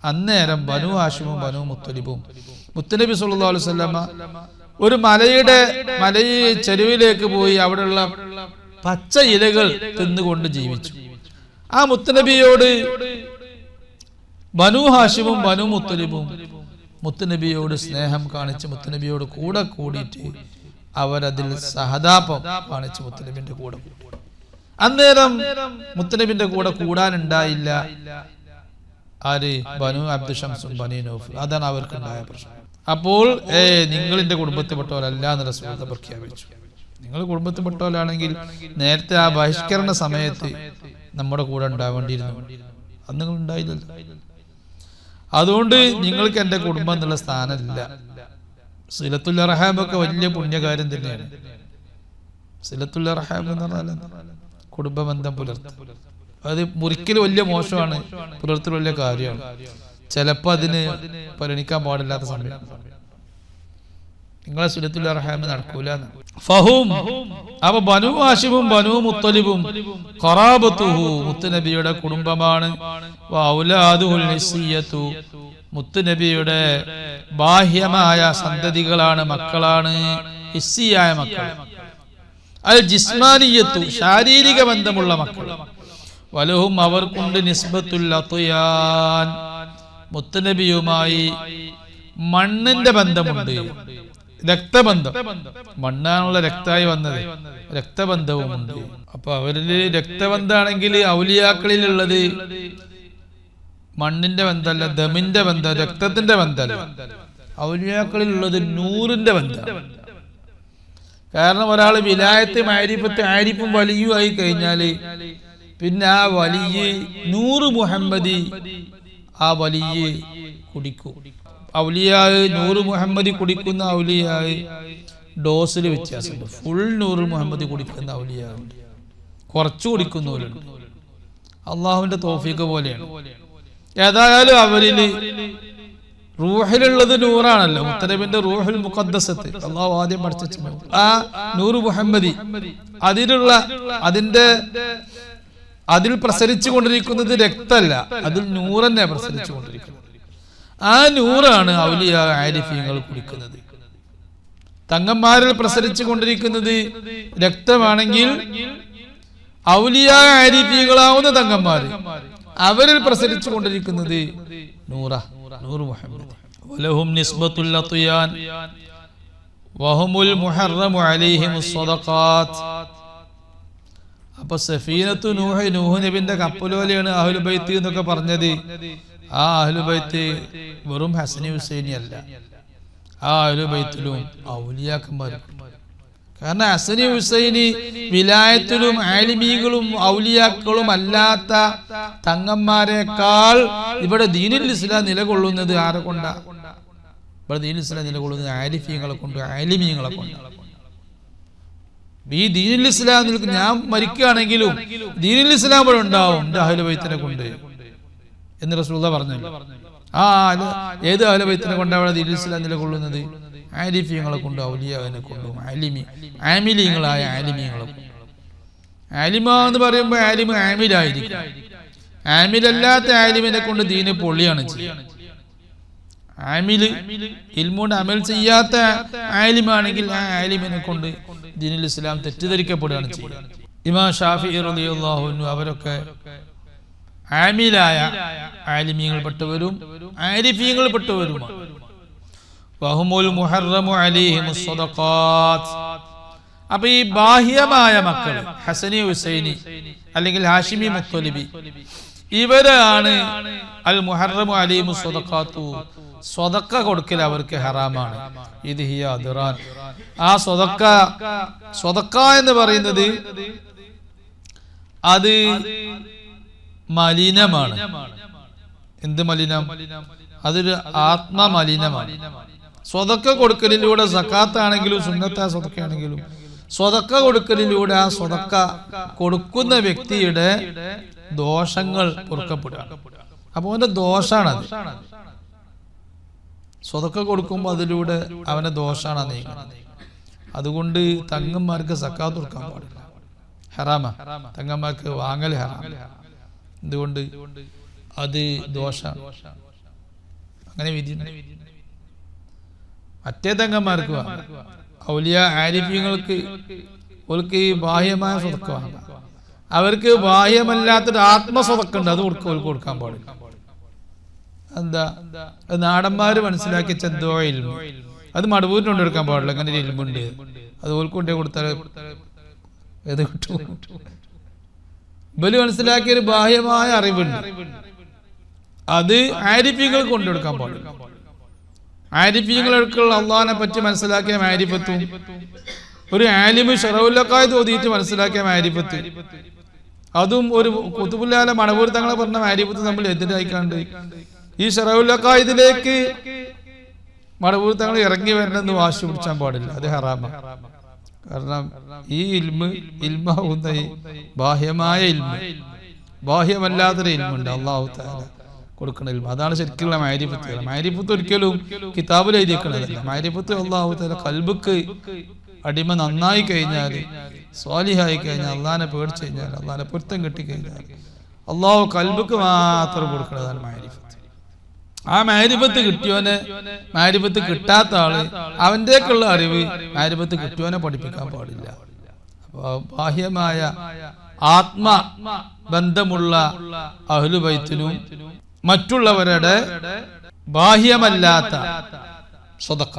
Speaker 1: അന്നേരം ബനൂ ഹാഷിമും ബനൂ മുത്തലിബും മുത്തുനബി സല്ലല്ലാഹു അലൈഹി വസല്ലമ ഒരു ചെരുവിലേക്ക് പോയി അവിടെയുള്ള പച്ച ഇലകൾ തിന്നുകൊണ്ട് ജീവിച്ചു. ആ മുത്തുനബിയോട് ബനൂ ഹാഷിമും ബനൂ മുത്തലിബും മുത്തുനബിയോട് സ്നേഹം കാണിച്ച് മുത്തുനബിയോട് കൂടെ കൂടിയിട്ട് അവരതിൽ സഹതാപം കാണിച്ച് മുത്തുനബിന്റെ കൂടെ കൂടി. അന്നേരം മുത്തുനബിന്റെ കൂടെ കൂടാനുണ്ടായില്ല ആര്? ബനൂ അബ്ദു ഷംസും ബനൂ നൗഫൽ. അതാണ് അവർക്കുണ്ടായ പ്രശ്നം. അപ്പോൾ നിങ്ങൾ എന്റെ കുടുംബത്തിൽപ്പെട്ടവരല്ല എന്ന് റസൂൽ പ്രഖ്യാപിച്ചു. നിങ്ങൾ കുടുംബത്തിൽപ്പെട്ടവരാണെങ്കിൽ നേരത്തെ ആ ബഹിഷ്കരണ സമയത്ത് നമ്മുടെ കൂടെ ഉണ്ടാവേണ്ടിയിരുന്നു. അത് നിങ്ങൾ ഉണ്ടായില്ലല്ലോ. അതുകൊണ്ട് നിങ്ങൾക്ക് എന്റെ കുടുംബം എന്നുള്ള സ്ഥാനമില്ല. സിലത്തുൽ അർഹാം ഒക്കെ വലിയ പുണ്യകാര്യം തന്നെയാണ്. സിലത്തുൽ അർഹാം എന്ന് പറഞ്ഞാൽ കുടുംബബന്ധം പുലർത്തുക. അത് മുറിക്കൽ വലിയ മോശമാണ്, പുലർത്തൽ വലിയ കാര്യമാണ്. ചിലപ്പോൾ അതിന് പരിഗണിക്കാൻ പാടില്ലാത്ത സമയം. നിങ്ങളെ സിലത്തുൽ അർഹാം നടക്കൂല. ഫഹും അപ്പൊ ബനൂ ഹാഷിമും ബനൂ മുത്തലിബും ഖറാബത്തുഹു മുത്തുനബിയുടെ കുടുംബമാണ്. വഔലാദുൽ നിസിയതു മുത്തുനബിയുടെ ബാഹ്യമായ സന്തതികളാണ്, മക്കളാണ്, ഹിസ്സിയായ മക്കൾ. അൽ ജിസ്മാനിയത്തു ശാരീരിക ബന്ധമുള്ള മക്കൾ. വലഹും അവർക്കുണ്ട് നിസ്ബത്തുൽ അത്യാൻ മുത്തുനബിയുമായി മണ്ണിന്റെ ബന്ധമുണ്ട്, രക്തബന്ധം. മണ്ണാണുള്ള രക്തമായി വന്നത്, രക്തബന്ധവുമുണ്ട്. അപ്പൊ അവരില് രക്തബന്ധാണെങ്കിൽ ഔലിയാക്കളിലുള്ളത് മണ്ണിന്റെ ബന്ധമല്ല, ദമിന്റെ ബന്ധം, രക്തത്തിന്റെ ബന്ധമല്ല. ഔലിയാക്കളിലുള്ളത് നൂറിന്റെ ബന്ധം. കാരണം ഒരാൾ വിലായത്ത് മാരിഫത്ത് ആരിഫും വലിയും ആയി കഴിഞ്ഞാല് പിന്നെ ആ വലിയ നൂറ് മുഹമ്മദി ആ വലിയ കുടിക്കും. ഔലിയായി നൂറ് മുഹമ്മദി കുടിക്കുന്ന ഔലിയായി ഡോസിൽ വ്യത്യാസമുണ്ട്. ഫുൾ നൂറ് മുഹമ്മദി കുടിക്കുന്ന ഔലിയാവുണ്ട്, കുറച്ചു കുടിക്കുന്നവരുണ്ട്. അള്ളാഹുവിന്റെ തൗഫീഖ് പോലെയാണ്. ഏതായാലും അവരില് റൂഹിലുള്ളത് നൂറാണല്ലോ. മുത്തനബിന്റെ റൂഹുൽ മുഖദ്ദസത്ത് അള്ളാഹു ആദ്യം പഠിച്ചു. ആ നൂറ് മുഹമ്മദി അതിൽ പ്രസരിച്ചു കൊണ്ടിരിക്കുന്നത് രക്തമല്ല, അതിൽ നൂറന്നെ പ്രസരിച്ചു കൊണ്ടിരിക്കുന്നത്. ആ നൂറാണ് ഔലിയ ആരിഫീങ്ങൾ കുടിക്കുന്നത്. തങ്ങന്മാരിൽ പ്രസരിച്ചു കൊണ്ടിരിക്കുന്നത് രക്തമാണെങ്കിൽ ഔലിയ ആരിഫീകളാവുന്ന തങ്ങന്മാര് അവരിൽ പ്രസരിച്ചു കൊണ്ടിരിക്കുന്നത് നൂറ് മുഹമ്മദ്. വലഹും നിസ്ബത്തുൽ അത്യാൻ വഹുമുൽ മുഹറമു അലൈഹിമുസ് സദഖാത്ത്. അപ്പൊ സഫീനത്തു നൂഹ് നബിന്റെ കപ്പലോലെയാണ് അഹ്ലു ബൈത്ത് എന്നൊക്കെ പറഞ്ഞത്. ആ അഹ്ലു ബൈത്ത് വെറും ഹസനി ഹുസൈനി അല്ല, ആ അഹ്ലു ബൈത്തിലും ഔലിയാക്കന്മാരും. കാരണം ഹസനി ഹുസൈനി വിലായത്തിലും ആലിമീകളും ഔലിയാക്കളും അല്ലാത്ത തങ്ങന്മാരെക്കാൾ ഇവിടെ ദീനുൽ ഇസ്ലാം നിലകൊള്ളുന്നത് ആരെ കൊണ്ടാ? ഇവിടെ ദീനുൽ ഇസ്ലാം നിലകൊള്ളുന്നത് ആരിഫീങ്ങളെ കൊണ്ട്, ആലിമീങ്ങളെ കൊണ്ട്. ഈ ദീനുൽ ഇസ്ലാം ഞാൻ മരിക്കുകയാണെങ്കിലും ദീനുൽ ഇസ്ലാം ഇവിടെ ഉണ്ടാവും എന്റെ അഹ്ലു ബൈത്തിനെ കൊണ്ട് എന്ന് റസൂലുള്ളാഹി പറഞ്ഞല്ലോ. ഏത് അഹ്ലു ബൈത്തിനെ കൊണ്ടാണ് അവിടെ ദീനുൽ ഇസ്ലാം നിലകൊള്ളുന്നത്? ആരിഫീങ്ങളെ കൊണ്ട്, ഔലിയാവിനെ കൊണ്ടും, ആമിലീങ്ങളായ ആലിമീങ്ങളെ കൊണ്ടും. ആലിമ എന്ന് പറയുമ്പോൾ ആലിമ ആമിലായിരിക്കും. ആമിലല്ലാത്ത ആലിമിനെ കൊണ്ട് ദീന് പൊള്ളിയാണ് ചെയ്യുക. ആമില് ഇൽമുകൊണ്ട് അമൽ ചെയ്യാത്ത ആലിമാണെങ്കിൽ ആ ആലിമിനെ കൊണ്ട് ദീനുൽ ഇസ്ലാം തെറ്റിദ്ധരിക്കപ്പെടുകയാണ് ചെയ്യുക. ഇമാം ഷാഫിഈ റളിയല്ലാഹു അൻഹു അവരൊക്കെ ആമിലായ ആലിമീങ്ങൾപ്പെട്ടവരും ആരിഫീങ്ങൾപ്പെട്ടവരുമാണ്. വഹുമുൽ മുഹറമു അലൈഹിമുസ് സദഖാത്ത്. അപ്പൊ ഈ ബാഹ്യമായ മക്കൾ ഹസനി ഹുസൈനി അല്ലെങ്കിൽ ഹാഷിമി മുത്തലിബി ഇവരാണ് അൽ മുഹറമു അലൈഹിമുസ് സദഖാത്തു. സ്വതക്ക കൊടുക്കൽ അവർക്ക് ഹറാമാണ്. ഇത് ഹിയ അദ്റാൻ. ആ സ്വതക്ക എന്ന് പറയുന്നത് അത് മലിനമാണ്. എന്ത് മലിനം? അതൊരു ആത്മമലിനമാണ്. സ്വതക്ക കൊടുക്കലിലൂടെ സക്കാത്താണെങ്കിലും സുന്നത്താ സ്വതക്കയാണെങ്കിലും സ്വതക്ക കൊടുക്കലിലൂടെ ആ സ്വതക്ക കൊടുക്കുന്ന വ്യക്തിയുടെ ദോഷങ്ങൾ പൊറുക്കപ്പെടുകയാണ്. അപ്പൊ അവന്റെ ദോഷാണത്. സ്വതക്ക കൊടുക്കുമ്പോൾ അതിലൂടെ അവന്റെ ദോഷാണ് നീങ്ങുന്നത്. അതുകൊണ്ട് തങ്ങന്മാർക്ക് സക്കാത്ത് കൊടുക്കാൻ പാടില്ല, ഹറാമ. തങ്ങന്മാർക്ക് വാങ്ങൽ ഹറാം. എന്തുകൊണ്ട്? അത് ദോഷാണ്. അങ്ങനെ വിധി. മറ്റേ തങ്ങന്മാർക്ക് വാങ്ങാം. ഔലിയ ആരിഫ്യങ്ങൾക്ക് ഓൾക്ക് ബാഹ്യമായ സ്വതക്ക വാങ്ങാം. അവർക്ക് ബാഹ്യമല്ലാത്തൊരു ആത്മസ്വതക്കുണ്ട്, അത് കൊടുക്കാൻ പാടില്ല. എന്താ? നാടന്മാര് മനസ്സിലാക്കിയ ചെന്തോ ഇൽമു, അത് മടവൂരിന് കൊണ്ടെടുക്കാൻ പാടില്ല. അങ്ങനെ ഒരു ഇൽമുണ്ട്, അത് ഓൾക്ക് കൊണ്ടേ കൊടുത്താൽ ഏത് കിട്ടും? ഇവര് മനസ്സിലാക്കിയൊരു ബാഹ്യമായ അറിവുണ്ട്, അത് ആരിഫ്യങ്ങൾ കൊണ്ടെടുക്കാൻ പാടില്ല. ആരിഫ്യങ്ങൾക്കുള്ള അള്ളാഹിനെ പറ്റി മനസ്സിലാക്കിയ മാരിഫത്തും ഒരു ആലിമ് ശറഉല്ലഖായി തോതിയിട്ട് മനസ്സിലാക്കിയ മാരിഫത്ത്, അതും ഒരു കുതുബുല്ലാല മണവൂർ തങ്ങളെ പറഞ്ഞ മാരിഫത്ത് നമ്മൾ എതിരായിക്കാണ്ട് ഈ ശറഉല്ലഖായിലേക്ക് മണവൂർ തങ്ങൾ ഇറങ്ങി വരണമെന്ന് വാശി പിടിച്ചാൻ പാടില്ല. അത് ഹറാമാണ്. കാരണം ഈ ഇൽമാവുന്ന ഈ ബാഹ്യമായ ഇൽമ്, ബാഹ്യമല്ലാത്തൊരു ഇൽമുണ്ട് അല്ലാഹു തആല കൊടുക്കുന്ന ഇൽമ. അതാണ് ശരിക്കുള്ള മാരിഫത്ത്. മാരിഫത്ത് ഒരിക്കലും കിതാബിൽ എഴുതിയേക്കണതല്ല. മാരിഫത്ത് അല്ലാഹു തആല ഖൽബിക്ക് അടിമ നന്നായി കഴിഞ്ഞാൽ, സ്വാലിഹായി കഴിഞ്ഞാൽ, അള്ളാഹിനെ പേടിച്ചു കഴിഞ്ഞാൽ, അള്ളാഹിനെ പൊരുത്തം കിട്ടിക്കഴിഞ്ഞാൽ അള്ളാഹു ഖൽബിക്ക് മാത്രം കൊടുക്കുന്നതാണ് മാരിഫത്ത്. ആ മാരിഫത്ത് കിട്ടിയോനെ, മാരിഫത്ത് കിട്ടാത്ത ആള് അവൻ്റെക്കുള്ള അറിവ് മാരിഫത്ത് കിട്ടിയോനെ പഠിപ്പിക്കാൻ പാടില്ല. അപ്പൊ ബാഹ്യമായ ആത്മ ബന്ധമുള്ള അഹ്ലു ബൈത്തിനും മറ്റുള്ളവരുടെ ബാഹ്യമല്ലാത്ത സ്വതക്ക,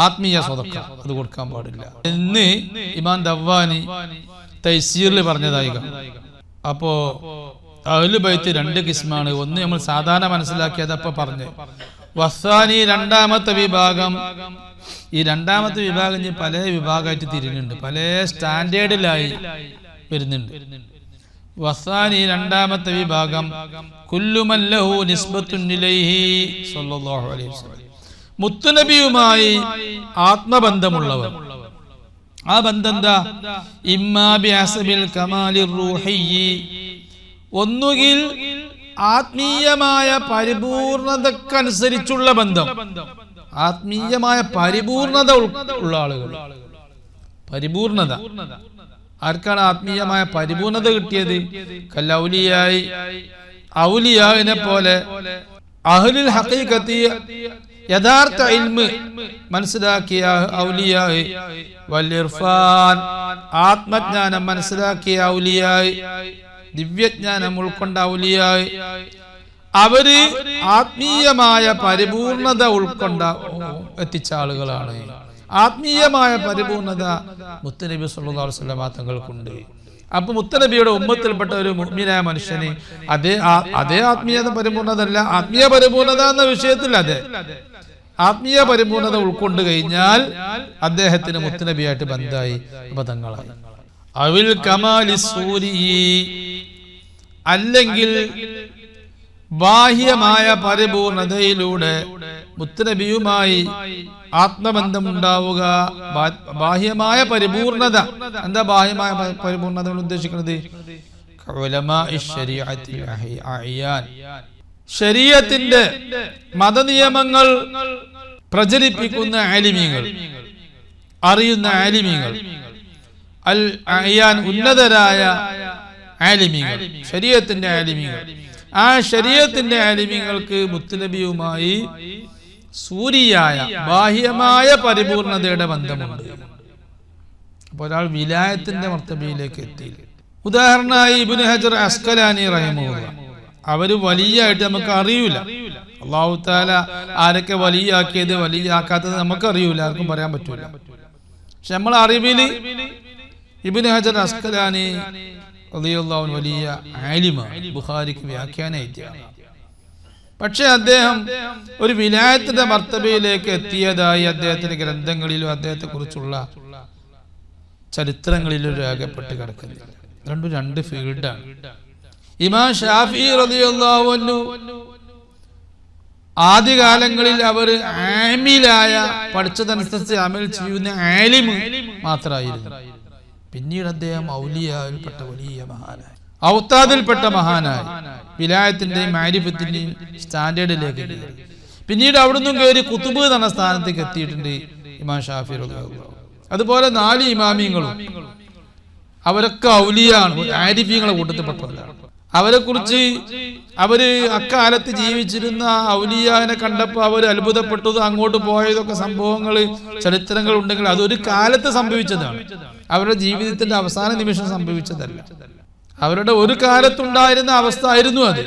Speaker 1: ആത്മീയ സ്വതക്ക, അത് കൊടുക്കാൻ പാടില്ല എന്ന് ഇമാം ദവ്വാനി തൈസീറിൽ പറഞ്ഞതായി. അപ്പോ അഹ്ലു ബൈത്ത് രണ്ട് കിസ്മാണ്. ഒന്ന് നമ്മൾ സാധാരണ മനസ്സിലാക്കിയത് അപ്പൊ പറഞ്ഞു. വസാനി രണ്ടാമത്തെ വിഭാഗം. ഈ രണ്ടാമത്തെ വിഭാഗം പല വിഭാഗമായിട്ട് തിരിഞ്ഞുണ്ട്, പല സ്റ്റാൻഡേർഡിലായി വരുന്നുണ്ട്. വസാനി രണ്ടാമത്തെ വിഭാഗം കുല്ലുമൻ ലഹു നിസ്ബത്തുൻ ഇലൈഹി സ്വല്ലല്ലാഹു അലൈഹി വസല്ലം, മുത്തുനബിയുമായി ആത്മബന്ധമുള്ളവർ. ആ ബന്ധം എന്താ? ഇമ്മാ ബിഅസ്ബിൽ കമാലിർ റൂഹിയ്യി, ഒന്നുകിൽ ആത്മീയമായ പരിപൂർണതക്കനുസരിച്ചുള്ള ബന്ധം. ആത്മീയമായ പരിപൂർണത ഉള്ള ആളുകൾ. പരിപൂർണത ആർക്കാണ് ആത്മീയമായ പരിപൂർണത കിട്ടിയത്? കല്ലൗലിയായി, ഔലിയാവിനെ പോലെ അഹ്ലുൽ ഹഖീഖത്തി, യഥാർത്ഥ ഇൽമ് മനസ്സിലാക്കിയ ഔലിയായി, വൽ ഇർഫാൻ, ആത്മജ്ഞാനം മനസ്സിലാക്കിയ ഔലിയായി, ദിവ്യജ്ഞാനം ഉൾക്കൊണ്ട ഔലിയായി, അവര് ആത്മീയമായ പരിപൂർണത ഉൾക്കൊണ്ട എത്തിച്ച ആളുകളാണ്. ആത്മീയമായ പരിപൂർണത മുത്തുനബി സല്ലല്ലാഹു അലൈഹി വസല്ലം തങ്ങൾക്കുണ്ട്. അപ്പൊ മുത്തുനബിയുടെ ഉമ്മത്തിൽപ്പെട്ട ഒരു മുഅ്മിനായ മനുഷ്യന് അതേ ആത്മീയത പരിപൂർണത അല്ല, ആത്മീയ പരിപൂർണത എന്ന വിഷയത്തിൽ അതെ ആത്മീയ പരിപൂർണത ഉൾക്കൊണ്ട് കഴിഞ്ഞാൽ അദ്ദേഹത്തിന് മുത്തുനബിയായിട്ട് ബന്ധമായി, ബന്ധങ്ങളായി. അവിൽ കമാലി സൂരി, അല്ലെങ്കിൽ ബാഹ്യമായ പരിപൂർണതയിലൂടെ മുത്തുനബിയുമായി ആത്മബന്ധം ഉണ്ടാവുക. ബാഹ്യമായ പരിപൂർണത എന്താ? ബാഹ്യമായ പരിപൂർണത ഉദ്ദേശിക്കുന്നത് ശരീഅത്തിന്റെ മതനിയമങ്ങൾ പ്രചരിപ്പിക്കുന്ന ആലിമീങ്ങൾ, അറിയുന്ന ആലിമീങ്ങൾ, അൽ അയ്യാൻ, ഉന്നതരായ ആലിമീങ്ങൾ, ശരീഅത്തിന്റെ ആലിമീങ്ങൾ. ആ ശരീഅത്തിന്റെ ആലിമീങ്ങൾക്ക് മുത്തുനബിയുമായി സൂരിയായ ബാഹ്യമായ പരിപൂർണതയുടെ ബന്ധമുണ്ട്. അപ്പോൾ ഒരാൾ വിലായത്തിന്റെ മർത്തബയിലേക്ക് എത്തി. ഉദാഹരണമായി ഇബ്നു ഹജർ അസ്കലാനി റഹിമഹുല്ലാഹ്, അവര് വലിയായിട്ട് നമുക്ക് അറിയൂല. അല്ലാഹു തആല ആരൊക്കെ വലിയാക്കിയത് വലിയാക്കാത്തത് നമുക്കറിയൂല, ആർക്കും പറയാൻ പറ്റൂല. പക്ഷെ നമ്മളെ അറിവിൽ ഇബ്നു ഹജർ അസ്കലാനി റളിയല്ലാഹു അൻഹു വലിയ ആലിമാണ്, ബുഖാരിക്ക് വ്യാഖ്യാനം എഴുതിയാണ്. പക്ഷെ അദ്ദേഹം ഒരു വിലായത്തിന്റെ മർത്തബയിലേക്ക് എത്തിയതായി അദ്ദേഹത്തിന്റെ ഗ്രന്ഥങ്ങളിലും അദ്ദേഹത്തെ കുറിച്ചുള്ള ചരിത്രങ്ങളിലും രേഖപ്പെട്ട് കിടക്കുന്നില്ല. രണ്ടും രണ്ട് ഫീൽഡാണ്. ഇമാം ഷാഫിഈ റളിയല്ലാഹു അൻഹു ആദ്യകാലങ്ങളിൽ അവർ ആമിലായ പഠിച്ചതനുസരിച്ച് അമൽ ചെയ്യുന്ന ആലിം മാത്രമായിരുന്നു. പിന്നീട് അദ്ദേഹം ഔലിയായിൽപ്പെട്ട വലിയ മഹാനായി, ഔത്താദിൽപ്പെട്ട മഹാനായി, വിലായത്തിന്റെയും മാരിഫത്തിന്റെയും സ്റ്റാൻഡേർഡിലേക്ക് കയറി. പിന്നീട് അവിടുന്ന് കയറി കുത്തുബ് എന്ന സ്ഥാനത്തേക്ക് എത്തിയിട്ടുണ്ട് ഇമാം ഷാഫിഈ റളിയല്ലാഹു അൻഹു. അതുപോലെ 4 ഇമാമിങ്ങളും അവരൊക്കെ ഔലിയാണ്, ആരിഫീങ്ങളെ കൂട്ടത്തിൽപ്പെട്ടവരാണ്. അവരെ കുറിച്ച് അവര് അക്കാലത്ത് ജീവിച്ചിരുന്ന ഔലിയാനെ കണ്ടപ്പോൾ അവർ അത്ഭുതപ്പെട്ടത്, അങ്ങോട്ട് പോയതൊക്കെ സംഭവങ്ങൾ ചരിത്രങ്ങൾ ഉണ്ടെങ്കിൽ അതൊരു കാലത്ത് സംഭവിച്ചതാണ്, അവരുടെ ജീവിതത്തിന്റെ അവസാന നിമിഷം സംഭവിച്ചതല്ല. അവരുടെ ഒരു കാലത്തുണ്ടായിരുന്ന അവസ്ഥ ആയിരുന്നു അത്.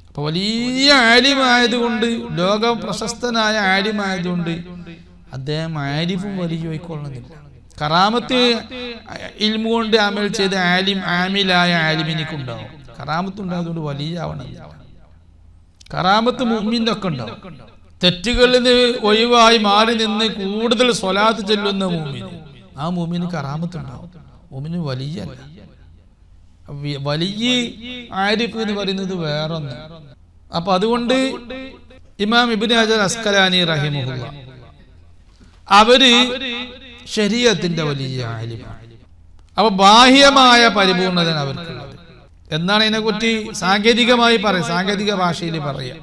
Speaker 1: അപ്പൊ വലിയ ആലിമായതുകൊണ്ട്, ലോക പ്രശസ്തനായ ആലിമായതുകൊണ്ട് അദ്ദേഹം ആരിഫും വലിയ വൈക്കൊള്ളുന്നില്ല. കറാമത്ത് ഇൽമു കൊണ്ട് അമൽ ചെയ്ത ആമിലായ ആലിമിനിക്കുണ്ടാവും. കറാമത്ത് ഉണ്ടായതുകൊണ്ട് വലിയ ആവണമെന്നില്ല. കറാമത്ത് മുഅ്മിന്റെ ഒക്കെ ഉണ്ടാവും. തെറ്റുകളിൽ നിന്ന് ഒഴിവായി മാറി നിന്ന് കൂടുതൽ സ്വലാത്ത് ചൊല്ലുന്ന മുഅ്മിൻ, ആ മുഅ്മിന് കറാമത്ത് ഉണ്ടാവും. മുഅ്മിന് വലിയ അല്ല. വലിയ ആരിഫ് എന്ന് പറയുന്നത് വേറൊന്ന്. അപ്പൊ അതുകൊണ്ട് ഇമാം ഇബ്നു ഹജർ അസ്കലാനി റഹിമഹുല്ലാഹ് അവര് ശരീഅത്തിന്റെ വലിയ ആലിമാണ്. അപ്പൊ ബാഹ്യമായ പരിപൂർണത അവർക്കുള്ളത്. എന്നാണ് ഇതിനെക്കുറിച്ച് സാങ്കേതികമായി പറയാം, സാങ്കേതിക ഭാഷയിൽ പറയാം.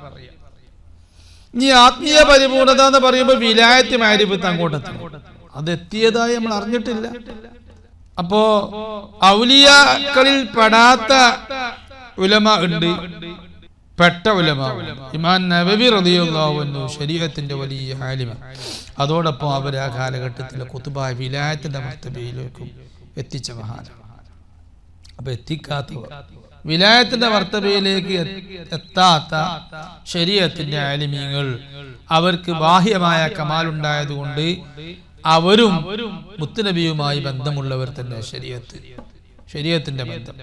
Speaker 1: ഇനി ആത്മീയ പരിപൂർണത എന്ന് പറയുമ്പോൾ വിലായത്ത് മാരിഫത്ത് അങ്ങോട്ടെത്തും, അത് എത്തിയതായി നമ്മൾ അറിഞ്ഞിട്ടില്ല. അപ്പോ ഔലിയാക്കളിൽ പെടാത്ത ഉലമ ഉണ്ട്, പെട്ട ഉലമ. ഇമാം നവവി റളിയല്ലാഹു അൻഹു ശരീഅത്തിന്റെ വലിയ ആലിമ. അതോടൊപ്പം അവർ ആ കാലഘട്ടത്തിലെ ഖുതുബായ വിലായത്തിന്റെ മർത്തബയിലേക്കും എത്തിച്ച മഹാനാണ്. അപ്പൊ എത്തിക്കാത്തവർ, വിലായത്തിന്റെ മർത്തബയിലേക്ക് എത്താത്ത ശരീഅത്തിന്റെ ആലിമീങ്ങൾ, അവർക്ക് ബാഹ്യമായ കമാലുണ്ടായതുകൊണ്ട് അവരും മുത്തുനബിയുമായി ബന്ധമുള്ളവർ തന്നെ. ശരീഅത്തിന്റെ ബന്ധം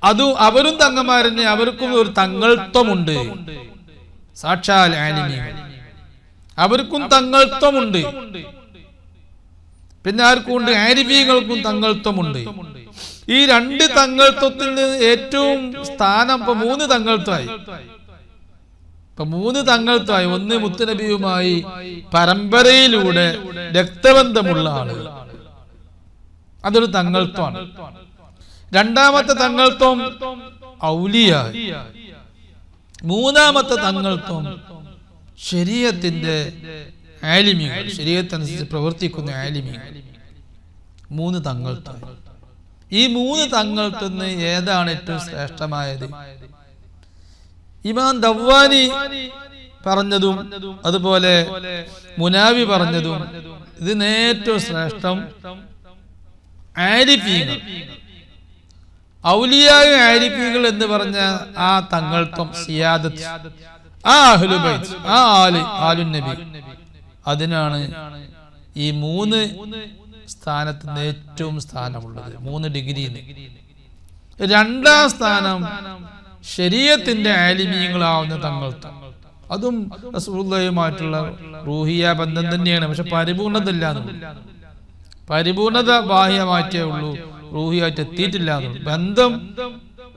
Speaker 1: അത് അവരും തങ്ങന്മാരനെ, അവർക്കും ഒരു തങ്ങൾത്വമുണ്ട്. സാക്ഷാൽ ആലിമീങ്ങൾ അവർക്കും തങ്ങൾത്വമുണ്ട്. പിന്നെ ആർക്കും ഉണ്ട്? ആരിഫീകൾക്കും തങ്ങൾത്വമുണ്ട്. ഈ 2 തങ്ങൾത്വത്തിൽ നിന്ന് ഏറ്റവും സ്ഥാനം ഇപ്പൊ 3 തങ്ങൾത്വമായി. ഇപ്പൊ 3 തങ്ങൾത്വമായി. ഒന്ന് മുത്തുനബിയുമായി പരമ്പരയിലൂടെ രക്തബന്ധമുള്ള ആളുകൾ, അതൊരു തങ്ങൾത്വമാണ്. രണ്ടാമത്തെ തങ്ങൾത്വം ഔലിയ. മൂന്നാമത്തെ തങ്ങൾത്വം ശരീഅത്തിന്റെ ആലിമീങ്ങൾ, ശരീഅത്തനുസരിച്ച് പ്രവർത്തിക്കുന്ന ആലിമീങ്ങൾ. 3 തങ്ങൾത്വം. ഈ 3 തങ്ങൾത്വത്തിന് ഏതാണ് ഏറ്റവും ശ്രേഷ്ഠമായത്? ഇമാം ദവ്വാനി പറഞ്ഞതും അതുപോലെ മുനാവി പറഞ്ഞതും ഇതിന് ഏറ്റവും ശ്രേഷ്ഠം ആരിഫീങ്ങൾ, ഔലിയായ ആരിഫീങ്ങൾ എന്ന് പറഞ്ഞ ആ തങ്ങൾത്വം, സിയാദത്ത്, ആ അഹ്ലു ബൈത്ത്, ആ ആലുൻ നബി, അതിനാണ് ഈ 3 സ്ഥാനത്തിന് ഏറ്റവും സ്ഥാനമുള്ളത്. 3 ഡിഗ്രിയിൽ. രണ്ടാം സ്ഥാനം ശരീഅത്തിന്റെ ആലിമീങ്ങളാവുന്ന തങ്ങൾത്വം. അതും റസൂലുള്ളാഹിയുമായിട്ടുള്ള റൂഹിയ ബന്ധം തന്നെയാണ്. പക്ഷെ പരിപൂർണത ഇല്ല. പരിപൂർണത ബാഹ്യമായിട്ടേ ഉള്ളൂ, റൂഹിയായിട്ട് എത്തിയിട്ടില്ല. ബന്ധം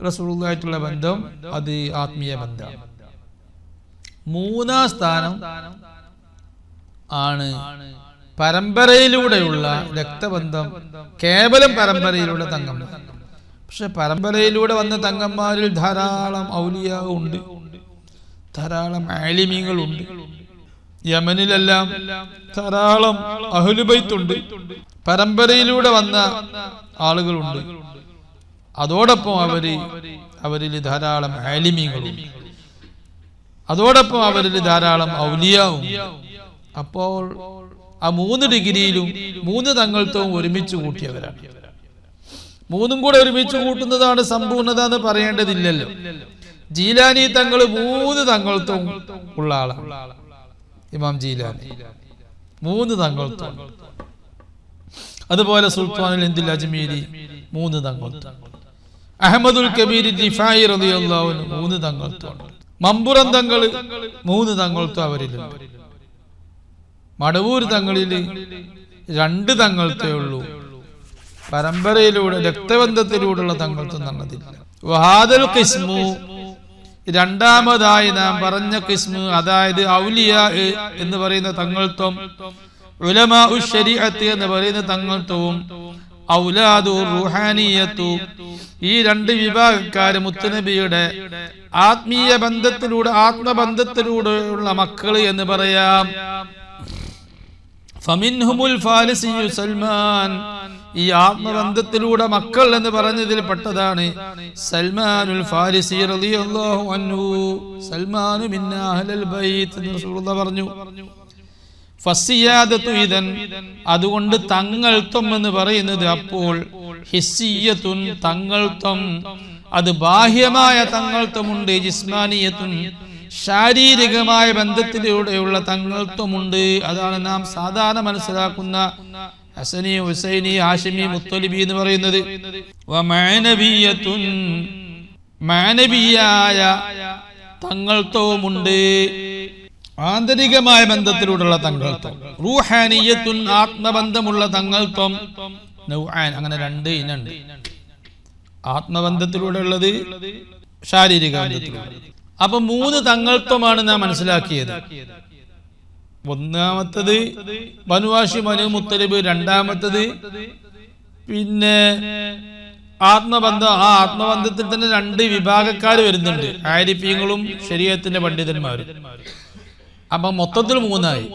Speaker 1: റസൂലുള്ളാഹിയായിട്ടുള്ള ബന്ധം അത് ആത്മീയ ബന്ധമാണ്. 3-ാം സ്ഥാനം ആണ് പരമ്പരയിലൂടെയുള്ള രക്തബന്ധം, കേവലം പരമ്പരയിലൂടെ തങ്ങന്മാർ. പക്ഷെ പരമ്പരയിലൂടെ വന്ന തങ്ങന്മാരിൽ ധാരാളം ഔലിയാ ഉണ്ട്, ധാരാളം ആലിമീങ്ങളുണ്ട്. യമനിലെല്ലാം ധാരാളം അഹ്ലു ബൈത്ത് ഉണ്ട്, പരമ്പരയിലൂടെ വന്ന ആളുകളുണ്ട്. അതോടൊപ്പം അവരിൽ ധാരാളം ആലിമീങ്ങളുണ്ട്, അതോടൊപ്പം അവരിൽ ധാരാളം ഔലിയാവും. അപ്പോൾ ആ 3 ഡിഗ്രിയിലും 3 തങ്ങൾത്വവും ഒരുമിച്ച് കൂട്ടിയവരാണ്. മൂന്നും കൂടെ ഒരുമിച്ച് കൂട്ടുന്നതാണ് സമ്പൂർണത എന്ന് പറയേണ്ടതില്ലല്ലോ. ജീലാനി തങ്ങൾ 3 തങ്ങൾത്തും ഉള്ള ആളാണ്. ഇമാം ജീലാനി 3 തങ്ങൾത്തും. അതുപോലെ സുൽത്താനുൽ ഹിന്ദ് അജ്മീരി 3 തങ്ങൾത്തും. അഹ്മദുൽ കബീർ റിഫായി റളിയല്ലാഹു അൻഹു 3 തങ്ങൾത്തും. മമ്പുറം തങ്ങൾ 3 തങ്ങൾത്തും അവരിലുണ്ട്. മടവൂർ തങ്ങളിൽ 2 തങ്ങൾത്തേ ഉള്ളൂ. പരമ്പരയിലൂടെ രക്തബന്ധത്തിലൂടെയുള്ള തങ്ങൾത്തും നടന്നില്ല. വഹാദൽ ഖിസ്മു, രണ്ടാമതായി നാം പറഞ്ഞ ഖിസ്മു, അതായത് ഔലിയാ എന്ന് പറയുന്ന തങ്ങൾത്വം, ഉലമാഉ ശരീഅത്ത് എന്ന് പറയുന്ന തങ്ങൾത്വവും, ഔലാദു റുഹാനിയത്തു, ഈ 2 വിഭാഗക്കാര് മുത്തുനബിയുടെ ആത്മീയ ബന്ധത്തിലൂടെ ആത്മബന്ധത്തിലൂടെയുള്ള മക്കള് എന്ന് പറയാം. ഫമിൻഹുമുൽ ഫാരിസിയു സൽമാൻ, ഈ ആത്മബന്ധത്തിലൂടെ മക്കൾ എന്ന് പറഞ്ഞതിൽ പെട്ടതാണ് സൽമാനുൽ ഫാരിസി റളിയല്ലാഹു അൻഹു. സൽമാനു മിൻ അഹ്ലിൽ ബൈത്ത് എന്ന് റസൂലുള്ളാഹി പറഞ്ഞു. ഫസിയാദത്തു ഇദൻ, അതുകൊണ്ട് തങ്ങൾത്വം എന്ന് പറയുന്നത് അപ്പോൾ ഹിസ്സിയത്തുൻ, തങ്ങൾത്വം, അത് ബാഹ്യമായ തങ്ങൾത്വമുണ്ട്. ജിസ്മാനിയത്തുൻ, ശാരീരികമായ ബന്ധത്തിലൂടെയുള്ള തങ്ങൾത്വമുണ്ട്. അതാണ് നാം സാധാരണ മനസ്സിലാക്കുന്ന ഹസനി, ഹുസൈനി, ഹാഷിമി, മുത്തലിബി എന്ന് പറയുന്നത്. വമാനബിയത്തുൻ, മാനബിയായ തങ്ങൾത്വമുണ്ട്, ആന്തരികമായ ബന്ധത്തിലൂടെയുള്ള തങ്ങൾത്വം. റൂഹാനിയത്തുൻ, ആത്മബന്ധമുള്ള തങ്ങൾത്വം. നൗആൻ, അങ്ങനെ 2 ഇനമുണ്ട്. ആത്മബന്ധത്തിലൂടെ ഉള്ളത്, ശാരീരിക ബന്ധത്തിലൂടെ. അപ്പൊ 3 തങ്ങൾത്വമാണ് നാം മനസ്സിലാക്കിയത്. ഒന്നാമത്തത് ബനു ഹാഷിം, ബനു മുത്തലിബ്. രണ്ടാമത്തത് പിന്നെ ആത്മബന്ധം. ആ ആത്മബന്ധത്തിൽ തന്നെ 2 വിഭാഗക്കാർ വരുന്നുണ്ട്, ആരിഫീങ്ങളും ശരീഅത്തിന്റെ പണ്ഡിതന്മാരും. അപ്പൊ മൊത്തത്തിൽ 3 ആയി.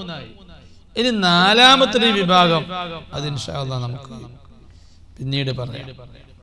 Speaker 1: ഇനി 4ാമത്തെ വിഭാഗം, അത് ഇൻഷാ അല്ലാഹ് നമുക്ക് പിന്നീട് പറയാം.